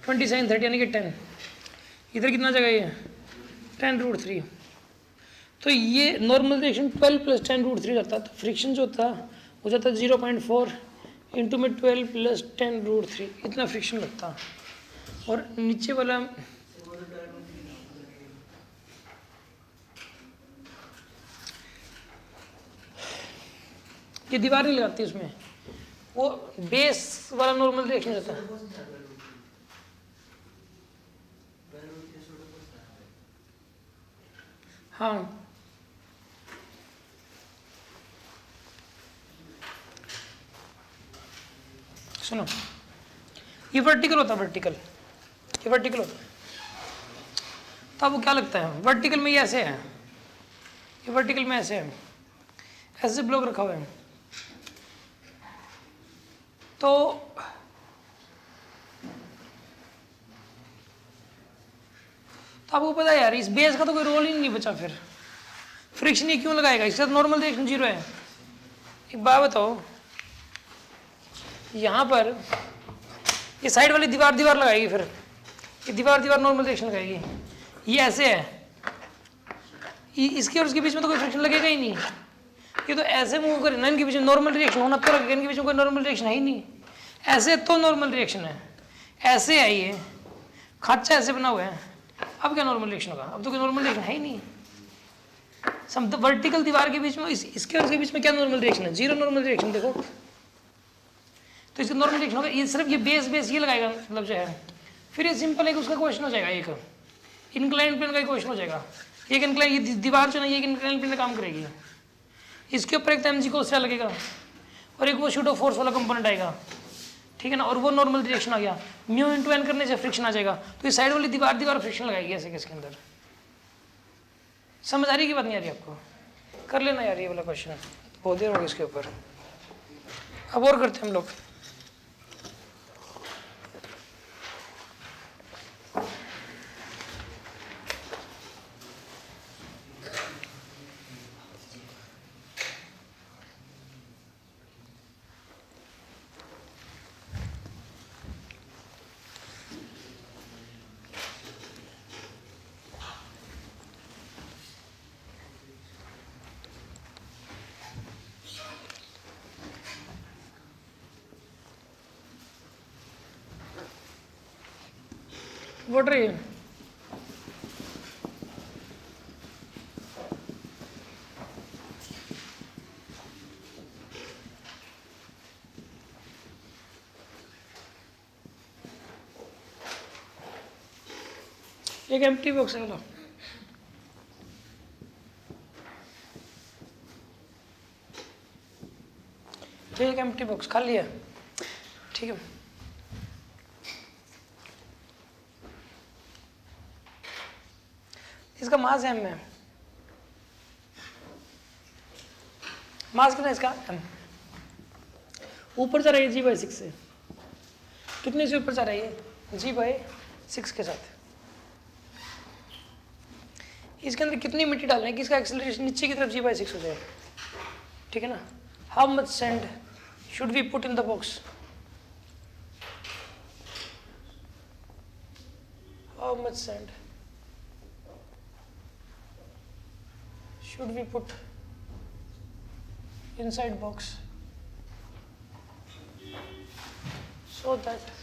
27 यानी कि 10, इधर कितना जगह ये 10√3, तो ये नॉर्मल रिएक्शन 12 + 10√3 जाता है, तो फ्रिक्शन जो था वो जाता है 0.4 इंटू में 12 + 10√3, इतना फ्रिक्शन लगता, और नीचे वाला ये दीवार नहीं लगाती उसमें, वो बेस वाला नॉर्मल रिएक्शन रहता है। हाँ, सुनो, ये वर्टिकल होता है, वर्टिकल, ये वर्टिकल होता है, तो आपको क्या लगता है वर्टिकल में ये ऐसे है, ये वर्टिकल में ऐसे है, ऐसे ब्लॉक रखा हुआ है, तो आपको पता है यार इस बेस का तो कोई रोल ही नहीं बचा, फिर फ्रिक्शन ये क्यों लगाएगा, इसके साथ नॉर्मल रिएक्शन 0 है। एक बात बताओ, यहाँ पर ये साइड वाली दीवार लगाएगी, फिर ये दीवार नॉर्मल रिएक्शन लगाएगी, ये ऐसे है, इसके और इसके बीच में तो कोई फ्रिक्शन लगेगा ही नहीं, ये तो ऐसे मूव करे ना, इनके बीच में नॉर्मल रिएक्शन होना तो लगेगा, इनके बीच में कोई नॉर्मल रिएक्शन है ही नहीं, ऐसे तो नॉर्मल रिएक्शन है, ऐसे है, ये खाचा ऐसे बना हुआ है, अब क्या नॉर्मल रिएक्शन होगा, अब तो कोई नॉर्मल रिएक्शन है ही नहीं, सब वर्टिकल दीवार के बीच में इसके और इसके बीच में क्या नॉर्मल रिएक्शन है, 0 नॉर्मल रिएक्शन, देखो तो इसका नॉर्मल रिएक्शन होगा, ये सिर्फ ये बेस ये लगाएगा, मतलब जो है, फिर ये सिंपल एक उसका क्वेश्चन हो जाएगा, एक इंक्लाइन प्लेन का क्वेश्चन हो जाएगा, एक इंक्लाइन, ये दीवार जो ना ये इंक्लाइन प्लेन काम करेगी, इसके ऊपर एक mg कोसरा लगेगा और एक वो शूट ऑफ फोर्स वाला कंपोनेंट आएगा, ठीक है ना, और वो नॉर्मल रिएक्शन आ गया, म्यू इंटू एन करने से फ्रिक्शन आ जाएगा, तो ये साइड वाली दीवार फ्रिक्शन लगाएगी ऐसे इसके अंदर। समझ आ रही की बात नहीं आ रही आपको, कर लेना यार ये वाला क्वेश्चन, बहुत देर होगी इसके ऊपर, अब और करते हैं हम लोग। What are you? एक एम्प्टी बॉक्स है वाला, एक एम्प्टी बॉक्स खाली है, ठीक है, इसका मास है m, मास कितना है इसका m, ऊपर जा रहा है g/6 से, कितने से ऊपर जा रहा है ये g/6 के साथ, इसके अंदर कितनी मिट्टी डालना है कि इसका एक्सेलरेशन नीचे की तरफ g/6 हो जाए, ठीक है ना। How much sand should we put in the box, how much sand should we put inside box so that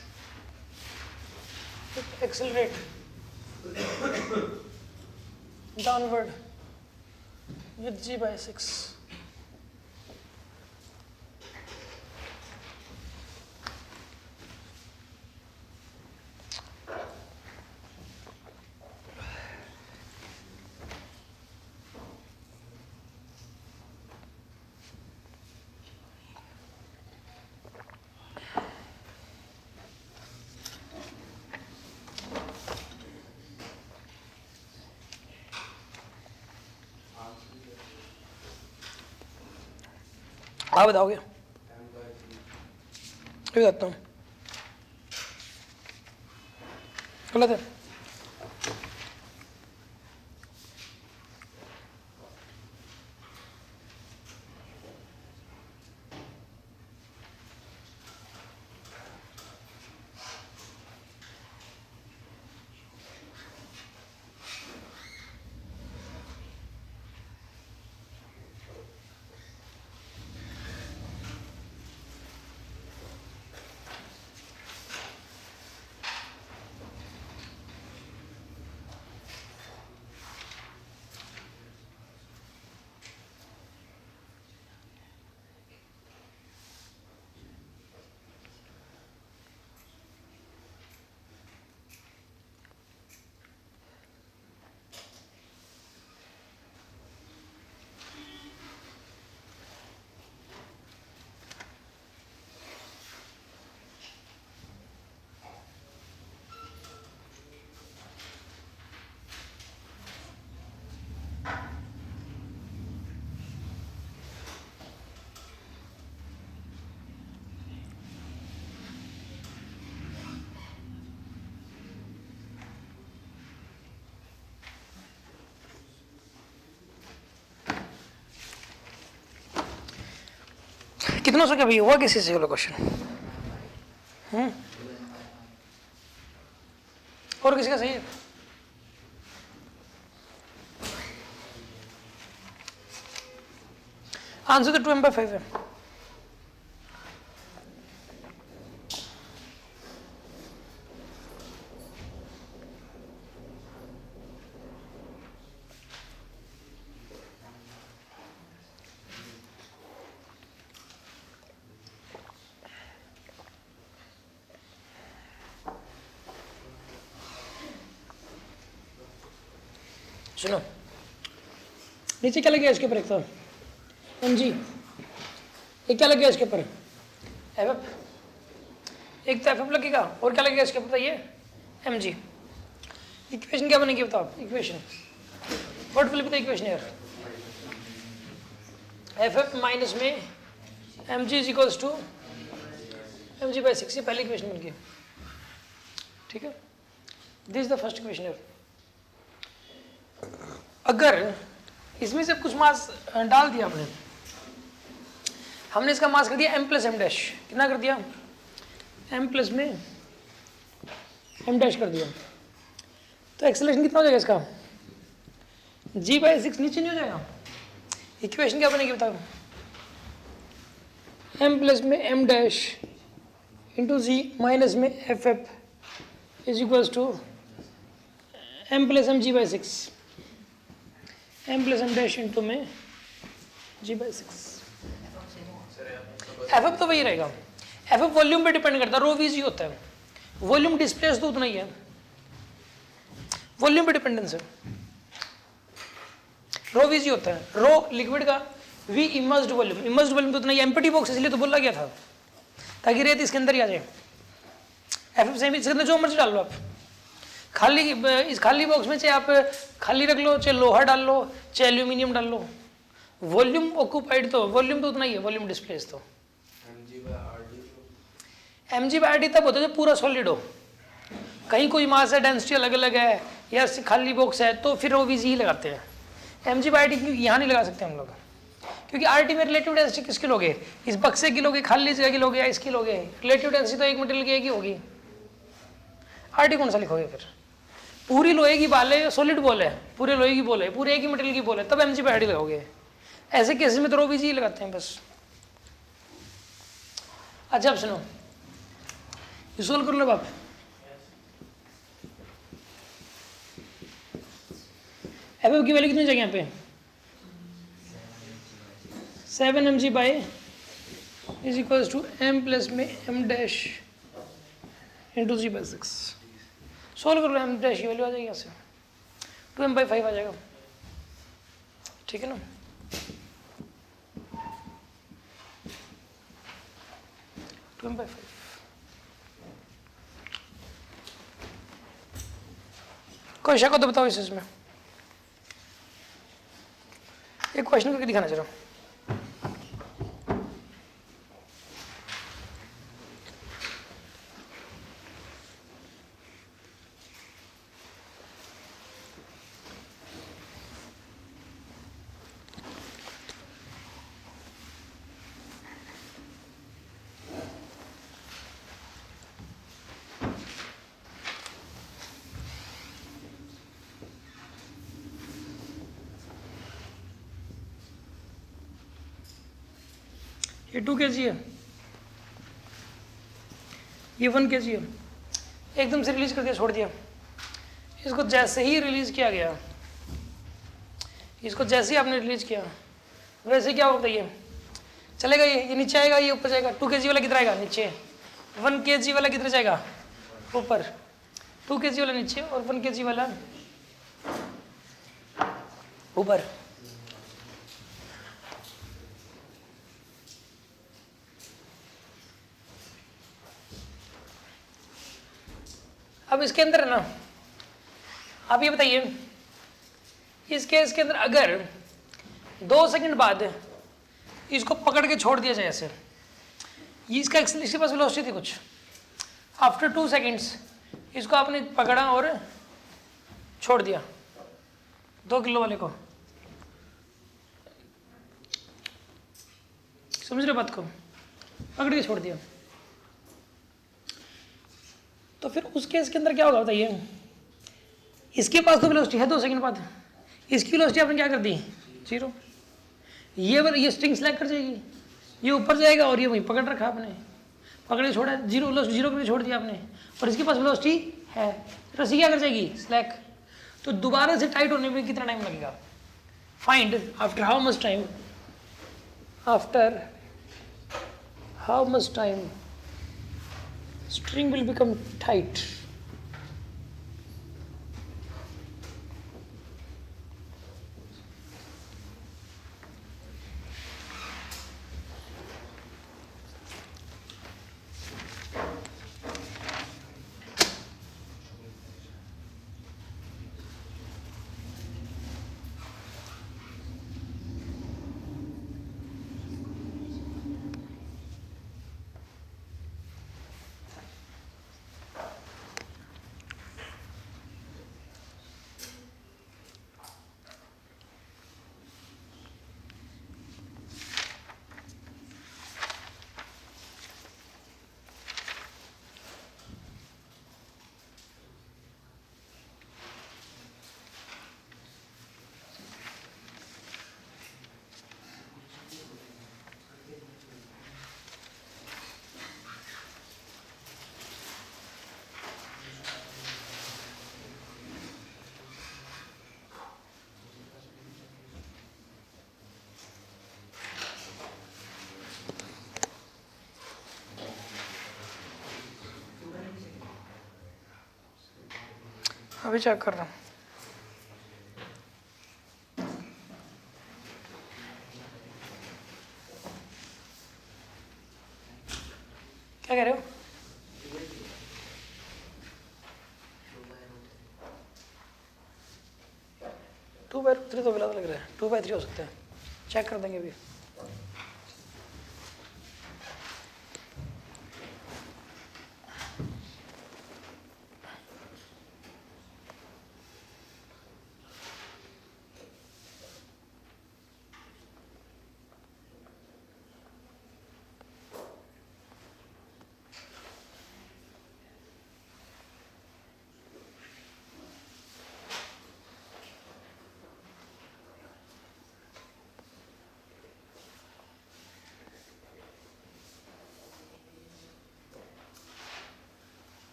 it accelerate downward with g/6. आप बताओगे? अभी बताता हूँ। गलत है। कितना सौ क्या भाई हुआ किसी से वाला क्वेश्चन? और किसी का सही है? आंसर तो 2m/5 है। सुनो, नीचे क्या लगे इसके ऊपर? एक तो mg, एक क्या लगेगा इसके ऊपर? एफ, एक तो एफ लगेगा और क्या लगेगा इसके ऊपर? बताइए, mg। इक्वेशन क्या बनेगी बताओ? Equation what will be the equation here? F minus में mg is equals to mg/6। ये पहली इक्वेशन बन गई, ठीक है। This is the first equation here. अगर इसमें से कुछ मास डाल दिया हमने इसका मास कर दिया m प्लस m डैश। कितना कर दिया? m प्लस में m डैश कर दिया, तो एक्सेलरेशन कितना हो जाएगा इसका? g/6 नीचे नहीं हो जाएगा? इक्वेशन क्या बनेगी बताओ? m प्लस में m dash into G minus में F is equals to m plus m g/6, m plus m dash इंटू में g/6। एफ तो वही रहेगा। एफ वॉल्यूम पे डिपेंड करता है, रो वी जी होता है। वॉल्यूम डिस्प्लेस तो उतना ही है, वॉल्यूम पे डिपेंडेंस है। रो वी जी होता है, रो लिक्विड का, V immersed volume. Immersed volume तो उतना ही, एम्प्टी बॉक्स इसलिए तो बोला गया था ताकि रेत इसके अंदर ही आ जाए। एफ सेम इसके अंदर जो मर्जी डाल लो आप, खाली इस खाली बॉक्स में चाहे आप खाली रख लो, चाहे लोहा डाल लो, चाहे एल्यूमिनियम डाल लो, वॉल्यूम ऑक्यूपाइड तो वॉल्यूम तो उतना ही है, वॉल्यूम डिस्प्लेस तो। mg/r/d तब होता है जब पूरा सॉलिड हो। कहीं कोई मास है, डेंसिटी अलग अलग है या खाली बॉक्स है तो फिर वो ही लगाते हैं। mg/d यहाँ नहीं लगा सकते हम लोग, क्योंकि RT में रिलेटिव डेंसिटी किसकी लोगे? इस बक्से की लोगे, खाली जगह की लोगे या इसकी लोगे? रिलेटिव डेंसिटी तो एक मटेरियल की एक ही होगी। RT कौन सा लिखोगे फिर? पूरी लोहे की बॉल है, सॉलिड बॉल है, पूरे लोहे की बॉल है, पूरे एक ही मटेरियल की बॉल है, तब mg/d लगाओगे। ऐसे केसेस में तो रो ही लगाते हैं बस। अच्छा अब सुनो, ये सोल्व कर लो आप। एफ की वैल्यू कितनी जगह यहाँ पे? 7 mg/ is equals to m plus में m dash into g/6। Solve कर लो, m डैश की वैल्यू आ जाएगी यहाँ से 2m/5 आ जाएगा, ठीक है ना। कोई शक हो तो बताओ इसमें। एक क्वेश्चन करके दिखाना जरा। ये 2 kg है, ये 1 kg है, एकदम से रिलीज कर दिया, छोड़ दिया। इसको जैसे ही रिलीज किया गया, इसको जैसे ही आपने रिलीज किया, वैसे क्या होता है, ये चलेगा, ये नीचे आएगा, ये ऊपर जाएगा। 2 kg वाला किधर आएगा, नीचे। 1 kg वाला किधर जाएगा, ऊपर। 2 kg वाला नीचे और 1 kg वाला ऊपर। अब इसके अंदर है ना, आप ये बताइए, इस केस के अंदर अगर 2 सेकंड बाद इसको पकड़ के छोड़ दिया जाए ऐसे, ये इसका इसके पास वेलोसिटी थी कुछ, आफ्टर 2 सेकंड्स इसको आपने पकड़ा और छोड़ दिया 2 किलो वाले को, समझ रहे बात को, पकड़ के छोड़ दिया, तो फिर उस केस के अंदर क्या होगा बताइए। इसके पास तो वेलोसिटी है 2 सेकंड बाद, इसकी वेलोसिटी आपने क्या कर दी, 0। ये स्ट्रिंग स्लैग कर जाएगी, ये ऊपर जाएगा और ये वहीं पकड़ रखा आपने, पकड़ के छोड़ा, 0 के लिए छोड़ दिया आपने, और इसके पास वेलोसिटी है, रस्सी क्या कर जाएगी, स्लैग। तो दोबारा से टाइट होने में कितना टाइम लगेगा, find after how much time, after how much time string will become tight. अभी चेक कर रहा हूँ। क्या कह रहे हो? 2/3 तो गलत लग रहा है, 2/3 हो सकता है, चेक कर देंगे अभी।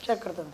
चेक करता हूँ।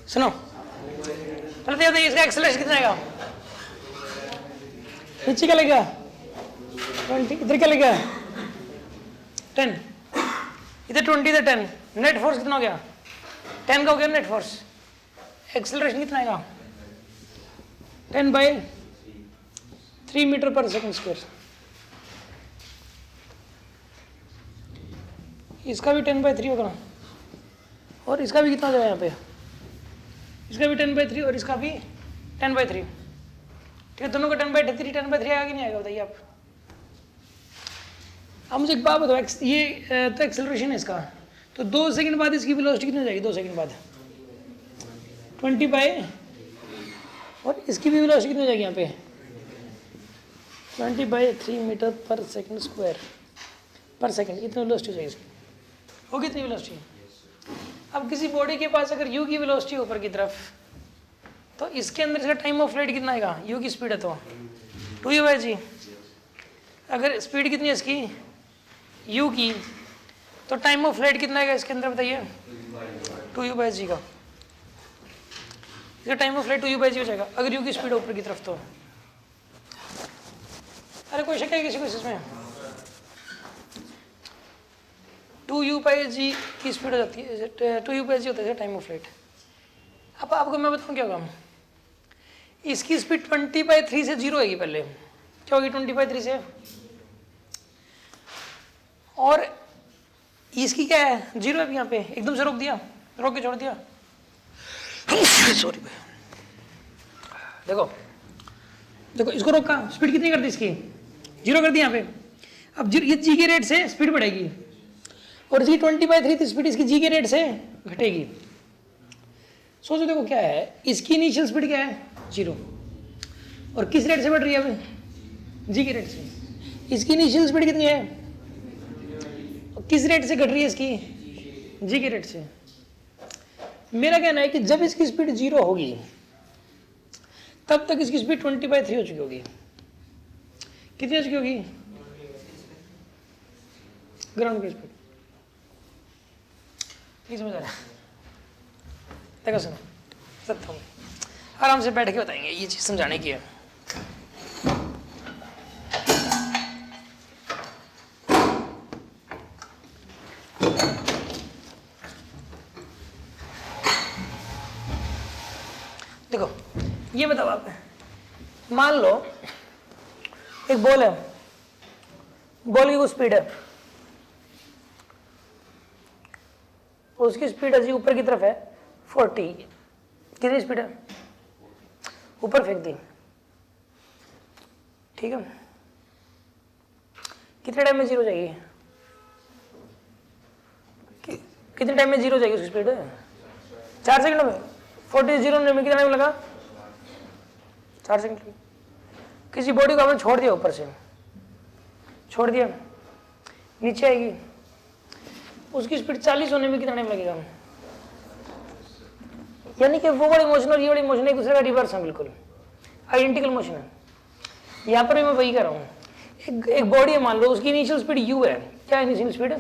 सुनो, बताइए बताइए इसका एक्सेलरेशन कितना आएगा? नीचे क्या लगेगा? 20, इधर क्या लगेगा? 10, इधर 20, इधर 10, नेट फोर्स कितना हो गया? 10 का हो गया नेट फोर्स। एक्सेलरेशन कितना आएगा? 10/3 मीटर पर सेकंड स्क्वायर। इसका भी 10/3 होगा, और इसका भी कितना हो जाएगा यहाँ पे? इसका भी 10/3 और इसका भी 10/3। ठीक है, दोनों का 10/3 10/3 आएगा कि नहीं आएगा बताइए आप? अब मुझे एक बात बताओ, ये तो एक्सेलरेशन है इसका, तो 2 सेकंड बाद इसकी वेलोसिटी कितनी हो जाएगी? 2 सेकंड बाद 20 और इसकी भी वेलोसिटी कितनी हो जाएगी यहाँ पे? 20/3 मीटर पर सेकंड स्क्वायर पर सेकंड। इतनी वेलोसिटी हो जाएगी इसकी, होगी इतनी वेलोसिटी। अब किसी बॉडी के पास अगर u की वेलोसिटी ऊपर की तरफ, तो इसके अंदर इसका टाइम ऑफ फ्लाइट कितना आएगा? u की स्पीड है तो 2u/g। अगर स्पीड कितनी है इसकी u की, तो टाइम ऑफ फ्लाइट कितना आएगा इसके अंदर बताइए? 2u/g का। इसका टाइम ऑफ फ्लाइट 2u/g हो जाएगा अगर u की स्पीड ऊपर की तरफ। तो अरे कोई शक है किसी को इसमें? 2u/g की स्पीड हो जाती है, 2u/g होता है टाइम ऑफ फ्लाइट। अब आपको मैं बताऊँ क्या होगा, इसकी स्पीड 20/3 से 0 होगी पहले। क्या होगी 20/3 से? और इसकी क्या है? 0 है यहाँ पे, एकदम से रोक दिया, रोक के छोड़ दिया। सॉरी भाई, देखो देखो इसको रोका, स्पीड कितनी कर दी इसकी? 0 कर दी यहाँ पे। अब ये g के रेट से स्पीड बढ़ेगी, और इसकी 20/3 स्पीड इसकी g के रेट से घटेगी। सोचो देखो क्या है, इसकी इनिशियल स्पीड क्या है? 0, और किस रेट से बढ़ रही है अभी? g के रेट से। इसकी इनिशियल स्पीड कितनी है? और किस रेट से घट रही है इसकी? g के रेट से। मेरा कहना है कि जब इसकी स्पीड 0 होगी, तब तक इसकी स्पीड 20/3 हो चुकी होगी। कितनी हो चुकी होगी? ग्राउंड की स्पीड। नहीं समझ आ रहा? देखो सुनो, सब थोड़ा आराम से बैठ के बताएंगे, ये चीज समझाने की है। देखो ये बताओ आप, मान लो एक बॉल है, बॉल की वो स्पीड है, उसकी स्पीड अजी ऊपर की तरफ है 40। कितनी स्पीड है? ऊपर फेंक दी, ठीक है। कितने टाइम में 0 हो जाएगी? कितने टाइम में 0 हो जाएगी उसकी स्पीड? 4 सेकंड में। 40 0 होने में कितना टाइम लगा? 4 सेकंड। किसी बॉडी को आपने छोड़ दिया, ऊपर से छोड़ दिया, नीचे आएगी, उसकी स्पीड 40 होने में कितना टाइम लगेगा? यानी कि वो बड़ी मोशन और ये बड़ी मोशन एक दूसरे का रिवर्स है, बिल्कुल आइडेंटिकल मोशन है। यहाँ पर भी मैं वही कर रहा हूँ। एक बॉडी है, मान लो उसकी इनिशियल स्पीड u है। क्या इनिशियल स्पीड है?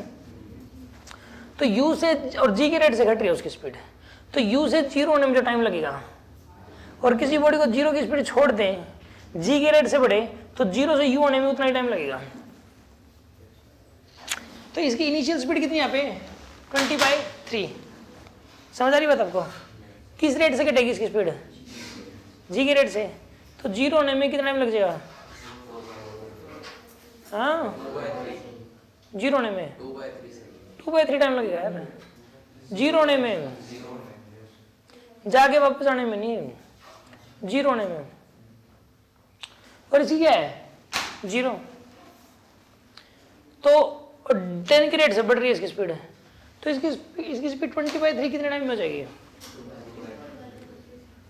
तो u से और g के रेट से घट रही है उसकी स्पीड, तो u से 0 होने में जो टाइम लगेगा, और किसी बॉडी को 0 की स्पीड छोड़ दें, g के रेट से बढ़े, तो 0 से u होने में उतना ही टाइम लगेगा। तो इसकी इनिशियल स्पीड कितनी यहाँ पे? 20/3। समझ आ रही बात आपको? किस रेट से घटेगी इसकी स्पीड? g के रेट से। तो 0 होने में कितना टाइम लग जाएगा? हाँ, 0 होने में 2/3 टाइम लगेगा यार। 0 होने में, जाके वापस आने में नहीं, 0 होने में। और इसकी क्या है? 0। तो 10 के रेट से बढ़ रही है इसकी स्पीड, तो इसकी स्पीड 20/3 कितने टाइम में हो जाएगी?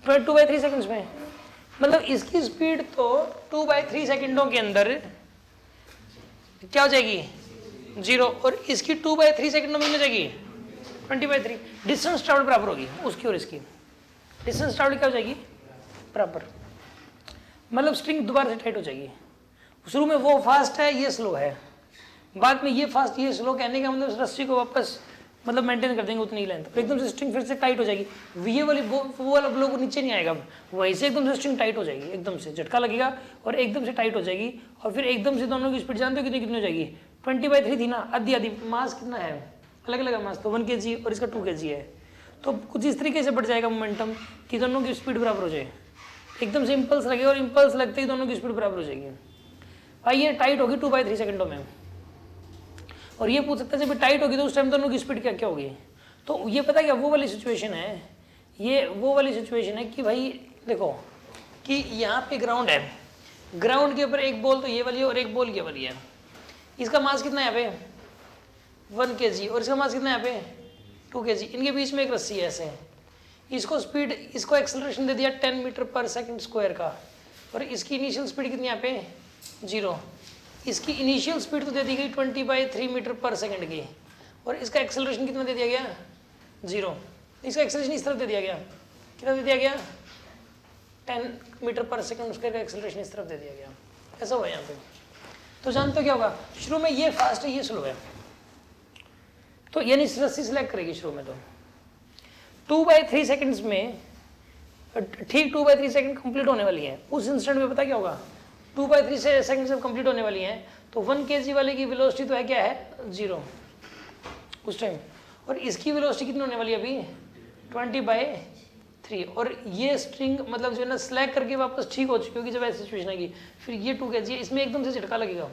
2/3 सेकंड्स में। मतलब इसकी स्पीड तो 2/3 सेकंडों के अंदर क्या हो जाएगी? 0, और इसकी 2/3 सेकंडों में हो जाएगी 20/3। डिस्टेंस ट्रैवल बराबर होगी उसकी और इसकी। डिस्टेंस ट्रैवल क्या हो जाएगी? बराबर। मतलब स्ट्रिंग दोबारा से टाइट हो जाएगी। शुरू में वो फास्ट है, ये स्लो है, बाद में ये फास्ट ये स्लो, कहने का मतलब रस्सी को वापस मतलब मेंटेन कर देंगे उतनी ही लेंथ, तो एकदम से स्ट्रिंग फिर से टाइट हो जाएगी, ये वाली वो वाला ब्लो नीचे नहीं आएगा, वहीं से एकदम से स्ट्रिंग टाइट हो जाएगी, एकदम से झटका लगेगा और एकदम से टाइट हो जाएगी, और फिर एकदम से दोनों की स्पीड जानते हो कितनी कितनी हो जाएगी, 20/3 थी ना, आधी आधी, मास कितना है, अलग अलग मास, तो 1 kg और इसका 2 kg है, तो कुछ इस तरीके से बढ़ जाएगा मोमेंटम कि दोनों की स्पीड बराबर हो जाए, एकदम से इम्पल्स लगेगा और इम्पल्स लगते ही दोनों की स्पीड बराबर हो जाएगी। भाई ये टाइट होगी 2/3 सेकंडों में, और ये पूछ सकते हैं जब टाइट होगी तो उस टाइम दोनों की स्पीड क्या क्या होगी, तो ये पता क्या वो वाली सिचुएशन है, ये वो वाली सिचुएशन है कि भाई देखो कि यहाँ पे ग्राउंड है, ग्राउंड के ऊपर एक बॉल तो ये वाली है और एक बॉल ये वाली है, इसका मास कितना है यहाँ पे 1 kg और इसका मास कितना है यहाँ पे 2 kg, इनके बीच में एक रस्सी है ऐसे, इसको स्पीड, इसको एक्सेलरेशन दे दिया 10 मीटर/सेकंड का, और इसकी इनिशियल स्पीड कितनी यहाँ पे 0, इसकी इनिशियल स्पीड तो दे दी गई 20/3 मीटर/सेकंड की, और इसका एक्सेलरेशन कितना दे दिया गया 0, इसका एक्सेलरेशन इस तरफ दे दिया गया, कितना दे दिया गया 10 मीटर/सेकंड, उसका एक्सेलरेशन इस तरफ दे दिया गया, ऐसा हुआ यहाँ पे। तो जानते हो क्या होगा, शुरू में ये फास्ट है ये स्लो है, तो यानी रस्सी सिलेक्ट करेगी शुरू में, तो 2/3 सेकंड्स में ठीक 2/3 सेकंड कंप्लीट होने वाली है, उस इंस्टेंट में पता क्या होगा 2/3 सेकंड से कंप्लीट होने वाली है, तो 1 kg वाले की वेलोसिटी तो है क्या है 0 उस टाइम, और इसकी वेलोसिटी कितनी होने वाली है अभी 20/3, और ये स्ट्रिंग मतलब जो है ना स्लैक करके वापस ठीक हो चुकी होगी जब ऐसी सिचुएशन आएगी, फिर ये 2 kg है, इसमें एकदम से झटका लगेगा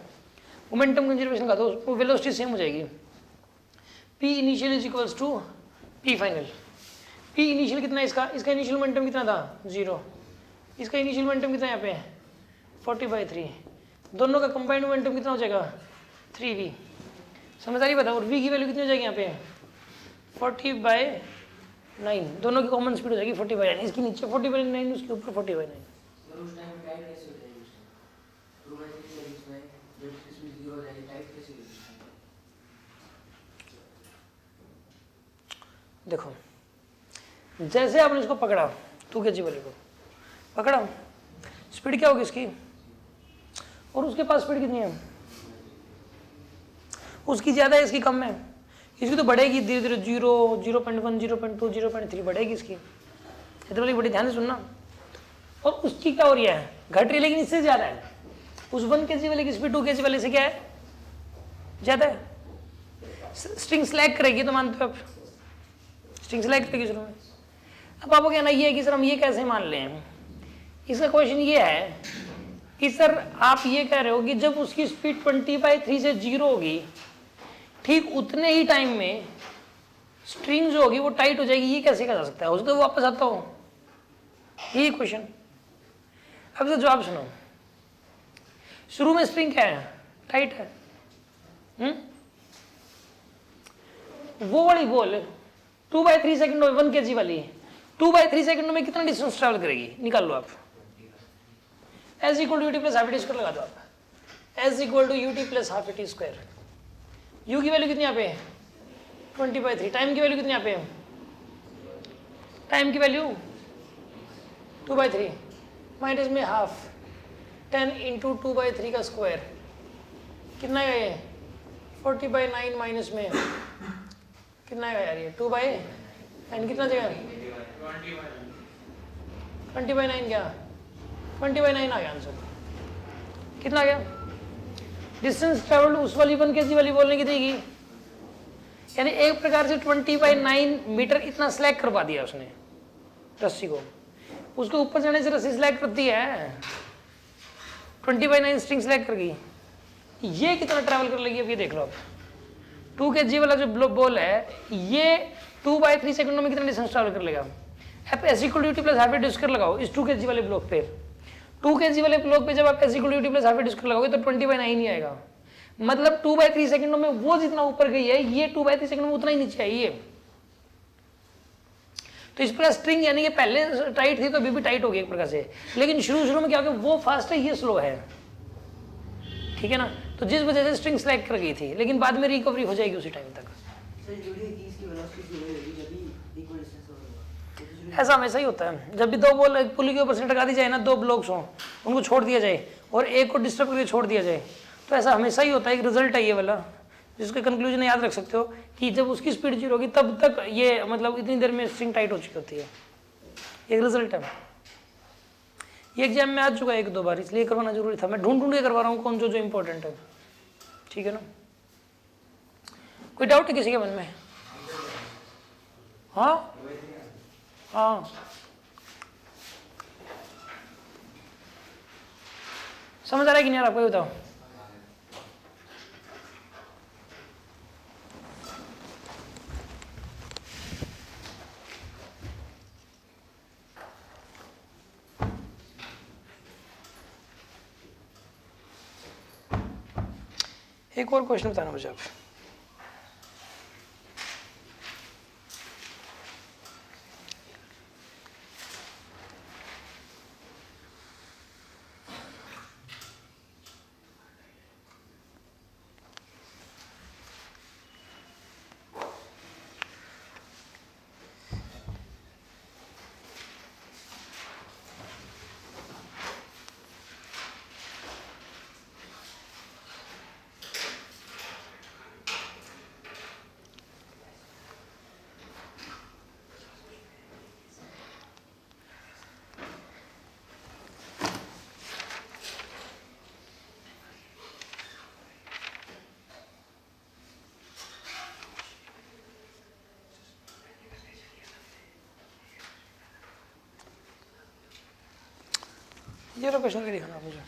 मोमेंटम कंजर्वेशन का, तो वेलोसिटी सेम हो जाएगी, P initial is equals to P final, P initial कितना है इसका इनिशियल मोमेंटम कितना था 0, इसका इनिशियल मोमेंटम कितना यहाँ पे 40/3, दोनों का कंबाइंड मोमेंटम कितना हो जाएगा 3v, समझ आ रही बताओ, और v की वैल्यू कितनी हो जाएगी यहाँ पे 40/9, दोनों की कॉमन स्पीड हो जाएगी 40/9, इसकी नीचे 40/9 उसके ऊपर 40/9। उस टाइम टाइट कैसे हो जाएगी, उस टाइम 2/3 के बीच में जब स्पीड 0 हो जाएगी टाइट कैसे होगी? देखो जैसे आपने इसको पकड़ा 2 kg वाले को पकड़ा, स्पीड क्या होगी इसकी, और उसके पास स्पीड कितनी है, उसकी ज़्यादा है इसकी कम है, इसकी तो बढ़ेगी धीरे धीरे 0, 0.1, 0.2, 0.3 बढ़ेगी इसकी, इतनी वाली बड़ी ध्यान से सुनना, और उसकी क्या हो रही है घट रही है, लेकिन इससे ज़्यादा है, उस 1 kg वाले की स्पीड 2 kg वाले से क्या है ज़्यादा है, स्ट्रिंग स्लैग करेगी तो मानते हो आप, स्ट्रिंग स्लैग करेगी शुरू में। अब आपको कहना ये है कि सर हम ये कैसे मान लें, इसका क्वेश्चन ये है कि सर आप ये कह रहे हो कि जब उसकी स्पीड 20/3 से 0 होगी, ठीक उतने ही टाइम में स्ट्रिंग जो होगी वो टाइट हो जाएगी, ये कैसे कहा जा सकता है, हो सकता है वो वापस आता हो, यही क्वेश्चन। अब तो जवाब सुनो, शुरू में स्ट्रिंग क्या है टाइट है, वो वाली बॉल 2/3 सेकंड में 1 kg वाली 2/3 सेकंड में कितना डिस्टेंस ट्रैवल करेगी, निकाल लो आप, S equal to U T plus half T square लगा दो आप, S equal to U T plus half T square, U की वैल्यू कितनी यहाँ पे 20/3, टाइम की वैल्यू कितनी यहाँ पे, टाइम की वैल्यू 2/3 माइनस में हाफ 10 इंटू 2/3 का स्क्वायर कितना है ये 40/9 माइनस में कितना है यार ये 2/9 कितना जगह 20/9 क्या 20/9 आ गया आंसर, कितना आ गया, डिस्टेंस ट्रेवल्ड उस वाली 1 kg वाली बोलने कितनी की, यानी एक प्रकार से 20/9 मीटर इतना स्लैग करवा दिया उसने रस्सी को, उसके ऊपर जाने से रस्सी स्लैग करती है, 20/9 स्ट्रिंग स्लैग कर गई, ये कितना ट्रैवल कर लेगी अब ये देख लो आप, 2 kg वाला जो बॉल है ये 2/3 सेकंडों में कितना डिस्टेंस ट्रैवल कर लेगा, S equal to T plus half T square लगाओ इस 2 kg वाले ब्लॉक पे, 2 kg वाले ब्लॉक पे जब आप S equal to T plus half T square लगाओगे तो 20/9 ही आएगा, मतलब 2/3 सेकंडों में वो जितना ऊपर गई है ये 2/3 सेकंड में उतना ही नीचे आई है, तो इस प्रकार स्ट्रिंग यानी कि पहले टाइट थी तो अभी भी टाइट हो गई एक प्रकार से, लेकिन शुरू में क्या हो गया वो फास्ट है ये स्लो है, ठीक है ना, तो जिस वजह से स्ट्रिंग स्लैग कर गई थी, लेकिन बाद में रिकवरी हो जाएगी उसी टाइम तक। ऐसा हमेशा ही होता है, जब भी दो बॉल पुली के ऊपर से टका दी जाए ना, 2 ब्लॉक्स हों उनको छोड़ दिया जाए और एक को डिस्टर्ब करके छोड़ दिया जाए, तो ऐसा हमेशा ही होता है, एक रिजल्ट है ये वाला, जिसके कंक्लूजन याद रख सकते हो कि जब उसकी स्पीड 0 होगी तब तक ये मतलब इतनी देर में स्ट्रिंग टाइट हो चुकी होती है। एक रिजल्ट है, ये एग्जाम में आ चुका है 1-2 बार, इसलिए करवाना जरूरी था। मैं ढूंढ के करवा रहा हूँ कौन जो जो इंपॉर्टेंट है, ठीक है ना। कोई डाउट है किसी के मन में? हाँ हाँ, समझ आ रहा है कि नहीं आ रहा? कोई बताओ। एक और क्वेश्चन बताना मुझे आप। ये लो क्वेश्चन के दिखाना मुझे।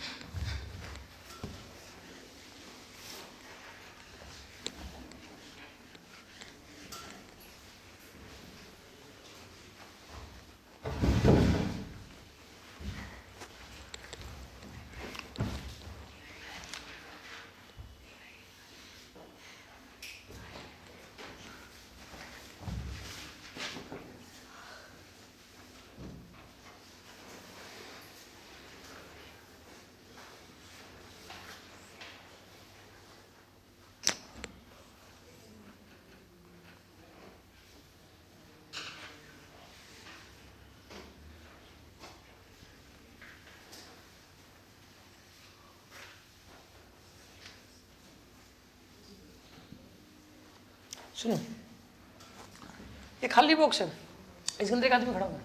सुनो, ये खाली बॉक्स है, इसके अंदर एक आदमी खड़ा हुआ है,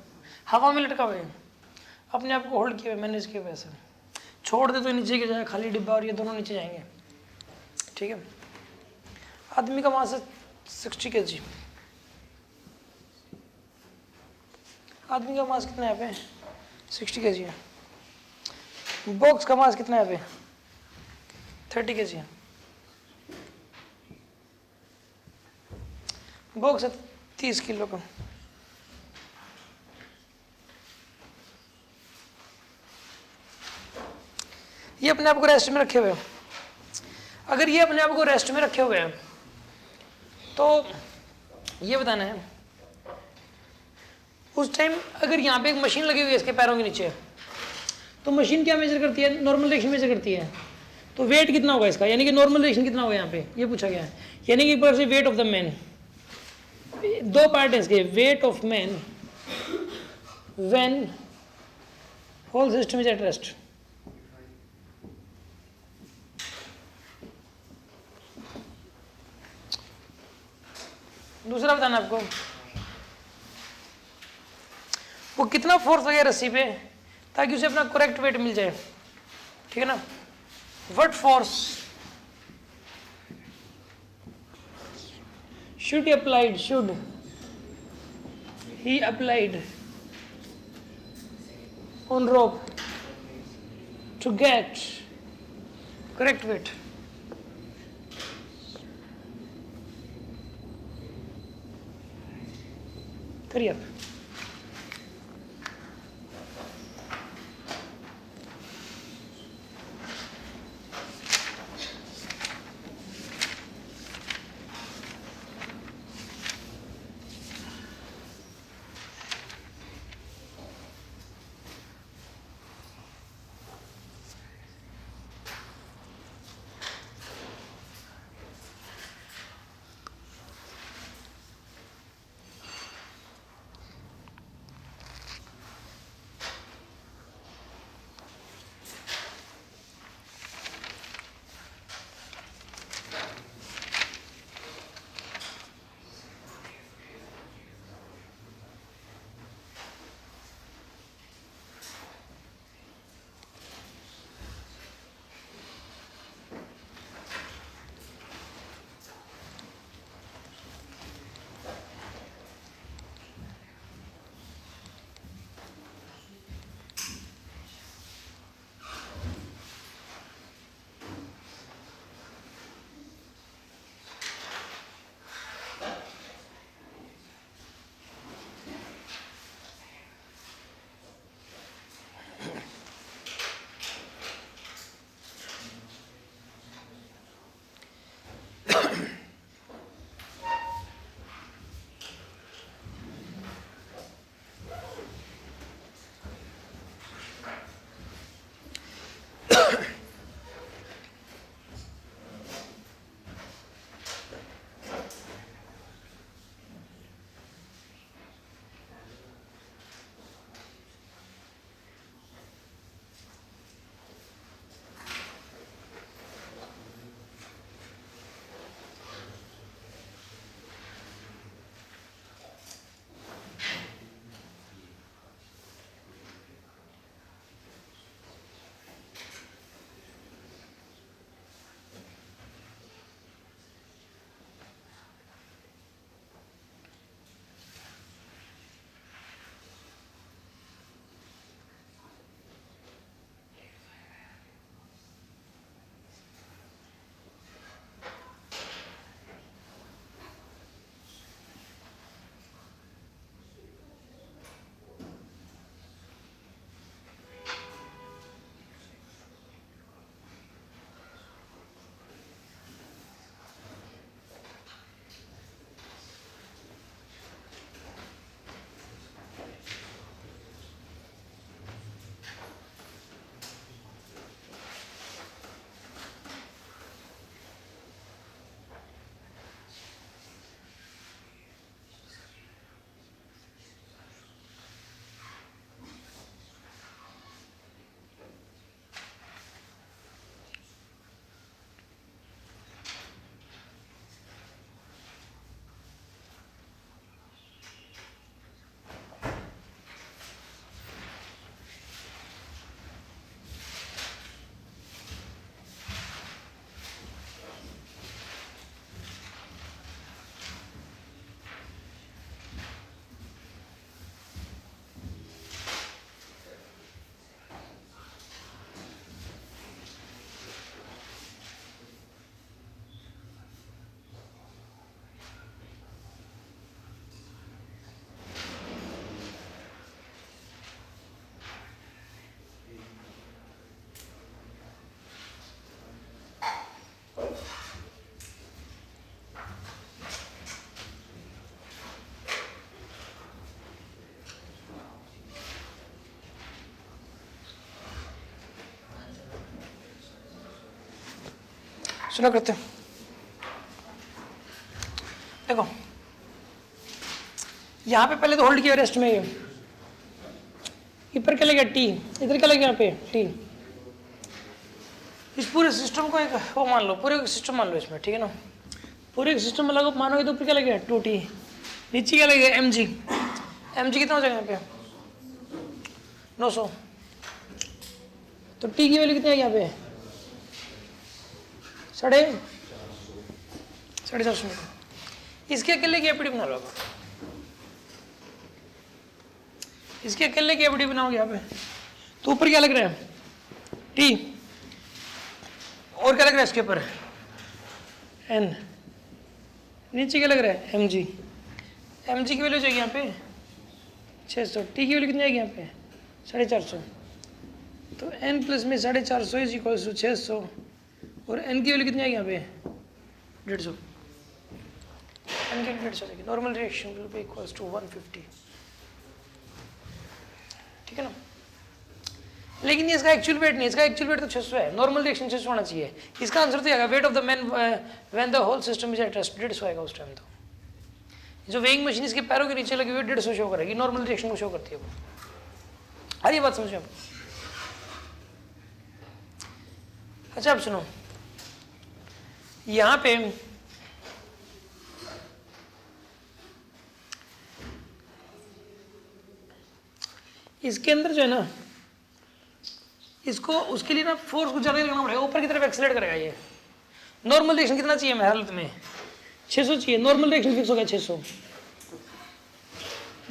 हवा में लटका हुआ है, अपने आप को होल्ड किया हुआ, मैनेज किया हुआ ऐसे, छोड़ दे तो नीचे गिर जाएगा, खाली डिब्बा और ये दोनों नीचे जाएंगे, ठीक है। आदमी का मास है 60 kg। आदमी का मास कितना है यहाँ पे? 60 kg है। बॉक्स का मास कितना है यहाँ पे? 30 kg है। बॉक्स है 30 किलो का। ये अपने आप को रेस्ट में रखे हुए हैं। अगर ये अपने आप को रेस्ट में रखे हुए हैं तो ये बताना है उस टाइम अगर यहाँ पे एक मशीन लगी हुई है इसके पैरों के नीचे, तो मशीन क्या मेजर करती है? नॉर्मल डायरेक्शन मेजर करती है। तो वेट कितना होगा इसका, यानी कि नॉर्मल डायरेक्शन कितना होगा यहाँ पे, ये पूछा गया है। यानी कि एक बार से वेट ऑफ द मैन, दो पार्ट है इसके, weight of man when whole system is at rest. दूसरा बताना आपको, वो कितना फोर्स लगेगा रस्सी पे ताकि उसे अपना करेक्ट वेट मिल जाए, ठीक है ना। What force should he applied on rope to get correct weight? करिए आप। सुना करते हैं। देखो यहाँ पे पहले तो होल्ड किया रेस्ट में, ये ऊपर क्या लगेगा टी, इधर क्या लगेगा यहाँ पे टी। इस पूरे सिस्टम को एक वो मान लो, पूरे सिस्टम मान लो इसमें, ठीक है ना। पूरे सिस्टम में लगो मानोगे तो ऊपर क्या लगेगा 2t, नीचे क्या लगेगा mg। mg कितना हो जाएगा यहाँ पे 900। तो t की वैल्यू कितनी है यहाँ पे 450 मीटर। इसके अकेले की एपीडी बना लो आप, इसके अकेले की एपीडी बनाओगे यहाँ पे। तो ऊपर क्या लग रहा है t, और क्या लग रहा है इसके ऊपर n, नीचे क्या लग रहा है mg। mg की वैल्यू चाहिए यहाँ पे 600, t की वैल्यू कितनी आएगी यहाँ पे 450। तो n प्लस में 450 इज इक्वल टू 600, और n की वैल्यू कितनी आएगी यहाँ पे 150। n की वैल्यू 150 आएगी। Normal reaction will be equals to 150, ठीक है ना। लेकिन ये इसका एक्चुअल वेट नहीं, इसका एक्चुअल वेट तो 600 है, नॉर्मल रिएक्शन 600 होना चाहिए। इसका आंसर तो आएगा weight of the man when the whole system is at rest, 150 आएगा उस टाइम। तो जो वेइंग मशीन इसके पैरों के नीचे लगी हुई 150 शो करेगी, नॉर्मल रिएक्शन को शो करती है वो। हर ये बात समझो आप। अच्छा अब सुनो, यहाँ पे इसके अंदर जो है ना, इसको उसके लिए ना फोर्स कुछ ज़्यादा लगाना पड़ेगा, ऊपर की तरफ एक्सेलरेट करेगा ये। नॉर्मल रिएक्शन कितना चाहिए हमें हालत में 600 चाहिए, नॉर्मल रिएक्शन फिक्स हो गया 600।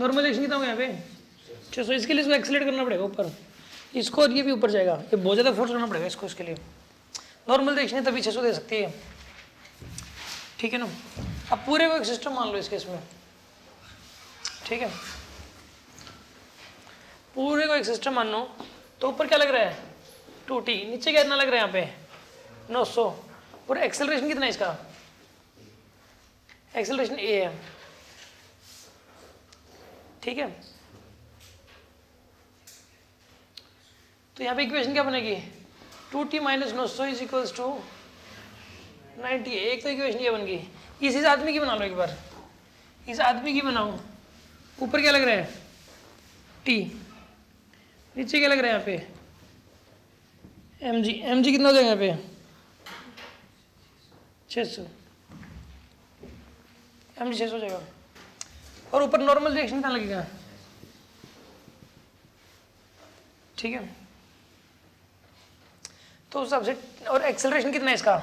नॉर्मल रिएक्शन कितना हो गया यहाँ पे 600, इसके लिए इसको एक्सेलरेट करना पड़ेगा ऊपर, इसको, और ये भी ऊपर जाएगा, ये बहुत ज़्यादा फोर्स करना पड़ेगा इसको। इसके लिए नॉर्मल रिएक्शन तभी 600 दे सकती है, ठीक है ना। अब पूरे को एक सिस्टम मान लो इसके इसमें, ठीक है, पूरे को एक सिस्टम मान लो। तो ऊपर क्या लग रहा है 2t, नीचे कितना लग रहा है यहाँ पे 900, और एक्सेलरेशन कितना है इसका, एक्सेलरेशन a है, ठीक है। तो यहाँ पे इक्वेशन क्या बनेगी 2t minus 900 is equals to 90। एक तो इक्वेशन ये बन गई। इस आदमी की बना लो एक बार, इस आदमी की बनाओ। ऊपर क्या लग रहा है t, नीचे क्या लग रहा है यहाँ पे mg। mg कितना हो जाएगा यहाँ पे 600, mg 600 हो जाएगा। और ऊपर नॉर्मल रिएक्शन कितना लगेगा, ठीक है। तो उस हिसाब से, और एक्सेलरेशन कितना है इसका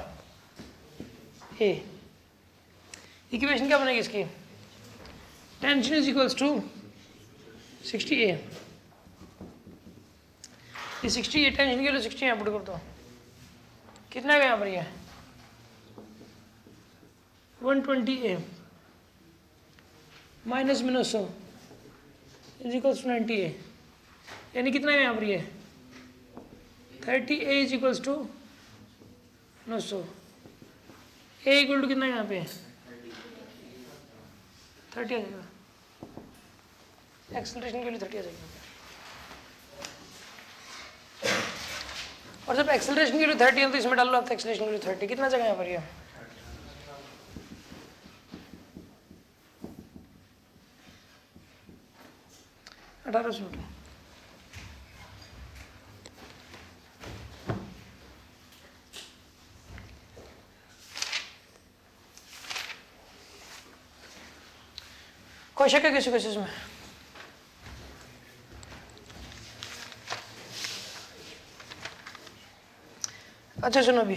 a। इक्वेशन क्या बनेगी इसकी, tension is equals to 60a। ये 60 टेंशन के लिए 60 यहाँ पुट कर दो, कितना है यहाँ पर ये 120a माइनस में 900 इज इक्वल्स टू 90a, यानी कितना है यहाँ पर ये 30a is equals to 900। a equal to कितना है यहाँ पे 30 आ जाएगा, एक्सेलरेशन के लिए 30 आ जाएगा। और जब एक्सेलरेशन की वैल्यू 30 है तो इसमें डाल लो आप एक्सेलरेशन की वैल्यू 30, कितना जगह यहाँ पर ये 1800 मीटर। कोई शक है किसी को इसमें? अच्छा सुनो अभी,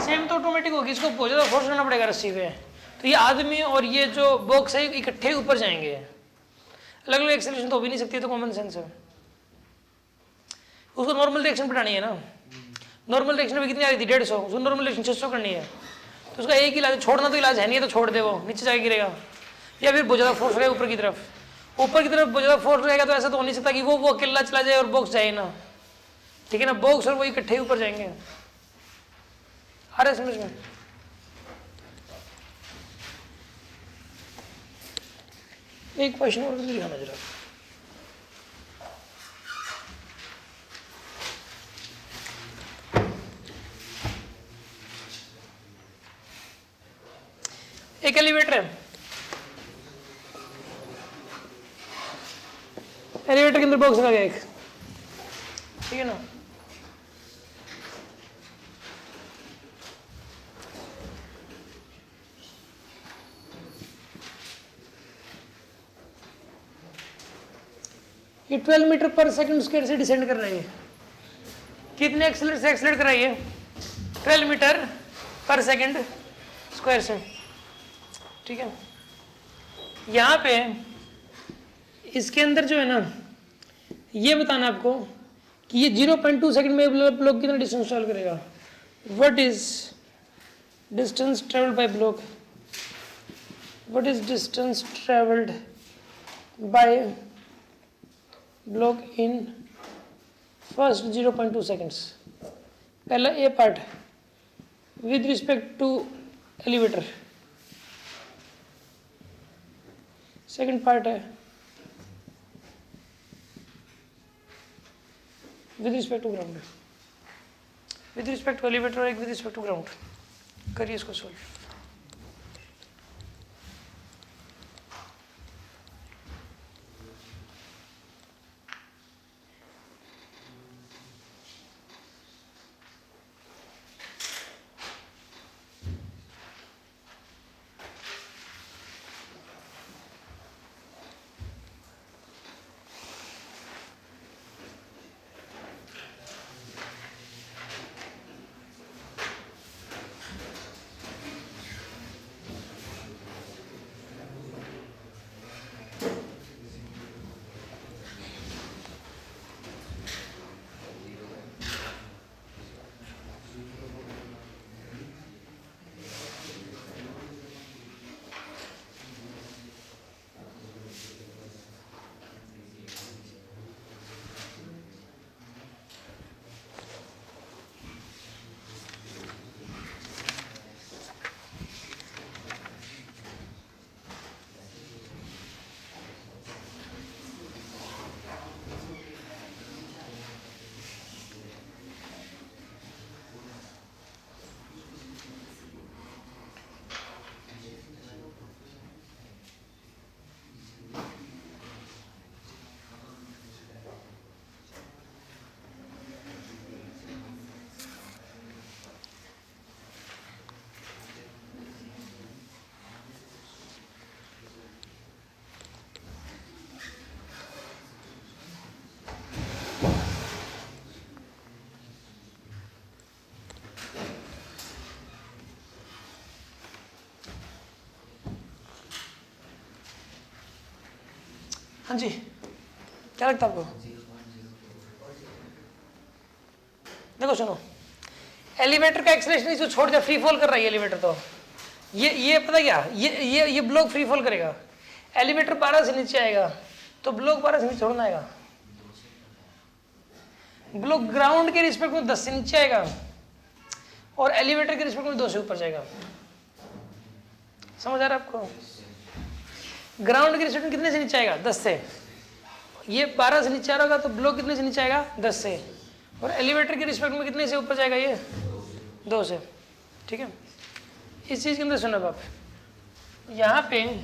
सेम तो ऑटोमेटिक होगी, इसको बहुत ज़्यादा फोर्स करना पड़ेगा रस्सी पे। तो ये आदमी और ये जो बॉक्स है इकट्ठे ऊपर जाएंगे, अलग अलग एक्सेलरेशन तो हो भी नहीं सकती, तो कॉमन सेंस है। उसको नॉर्मल रिएक्शन बढ़ानी है ना, नॉर्मल रिएक्शन में कितनी आ रही थी 150, उसको नॉर्मल रिएक्शन 600 करनी है। तो उसका एक इलाज, छोड़ना तो इलाज है नहीं है, तो छोड़ दे, वो नीचे जाके गिरेगा। या फिर बहुत ज़्यादा फोर्स रहेगा ऊपर की तरफ, ऊपर की तरफ बहुत ज़्यादा फोर्स रहेगा, तो ऐसा तो हो नहीं सकता कि वो अकेला चला जाए और बॉक्स जाए ना, ठीक है ना। बॉक्स और वो इकट्ठे ऊपर जाएंगे। आ रहा है समझ में? एक क्वेश्चन और दिखाना जरा। एक एलिवेटर है, एलिवेटर के अंदर बॉक्स लगा गया एक, ठीक है ना। ये 12 मीटर पर सेकंड स्क्वायर से डिसेंड कर रही है। कितने एक्सेलरेट से एक्सेलरेट कर रही है? 12 मीटर पर सेकंड स्क्वायर से, ठीक है। यहाँ पे इसके अंदर जो है ना, ये बताना आपको कि ये 0.2 सेकंड में ब्लॉक कितना डिस्टेंस ट्रेवल करेगा। What is distance travelled by block, what is distance travelled by block in first 0.2 seconds. पहला a part with respect to elevator, second part है with respect to ground, with respect to elevator और एक with respect to ground. करिए इसको solve. हाँ जी, क्या लगता है आपको? देखो सुनो, एलिवेटर का एक्सेलरेशन जो छोड़ दिया, फ्री फॉल कर रहा है एलिवेटर, तो ये पता क्या, ये ब्लॉक फ्री फॉल करेगा। एलिवेटर 12 से नीचे आएगा तो ब्लॉक 12 से नीचे छोड़ना आएगा। ब्लॉक ग्राउंड के रिस्पेक्ट में 10 से नीचे आएगा और एलिवेटर के रिस्पेक्ट में 2 से ऊपर जाएगा। समझ आ रहा है आपको? ग्राउंड के रिस्पेक्ट में कितने से नीचे आएगा? 10 से। ये 12 से नीचे आ रहा होगा तो ब्लॉक कितने से नीचे आएगा? 10 से। और एलिवेटर के रिस्पेक्ट में कितने से ऊपर जाएगा? ये 2 से। ठीक है, इस चीज के अंदर सुनो आप, यहाँ पे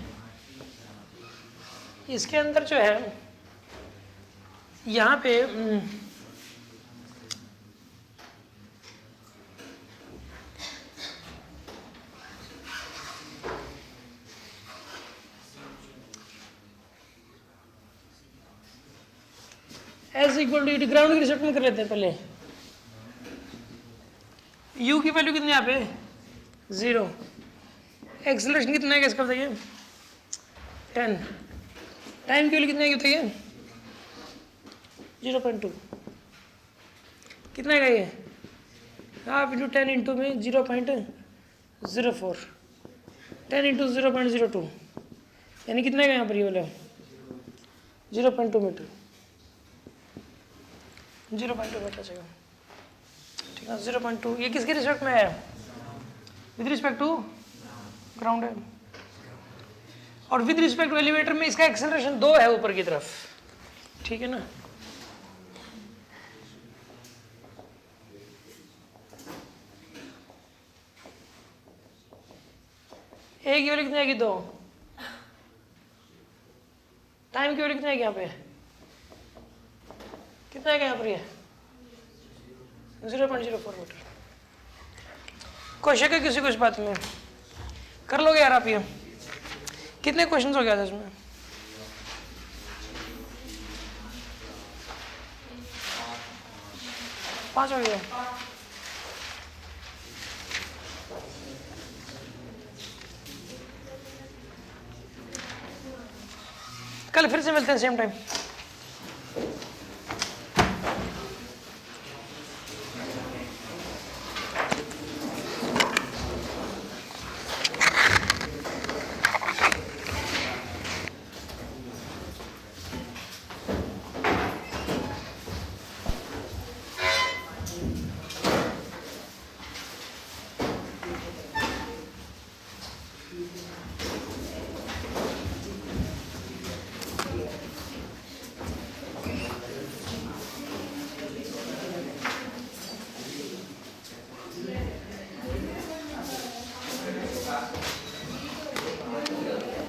इसके अंदर जो है, यहाँ पे एस इक्वल टू ग्राउंड के रिस्पेक्ट में कर लेते हैं पहले। u की वैल्यू कितनी यहाँ पे? 0। एक्सेलरेशन कितना है इसका बताइए? 10। टाइम की वैल्यू कितनी आएगी बताइए? 0.2। कितना आएगा ये? हाफ इंटू 10 इंटू में 0.04, 10 इंटू 0.02, यानी कितना आएगा यहाँ पर? ये वाला 0.2 मीटर, 0.2 मीटर चाहिए। ठीक है, 0.2। ये किसके रिस्पेक्ट में है? विद रिस्पेक्ट टू ग्राउंड है। और विद रिस्पेक्ट टू एलिवेटर में इसका एक्सेलरेशन 2 है ऊपर की तरफ। ठीक है ना? ए की वैल्यू कितनी आएगी 2, टाइम की वैल्यू कितनी आएगी यहाँ पे, कितना आएगा यहाँ पर ये 0.04 मीटर। कोई शक है किसी को इस बात में? कर लोगे यार आप ये? कितने क्वेश्चन हो गया था इसमें? 5 हो गया। कल फिर से मिलते हैं सेम टाइम।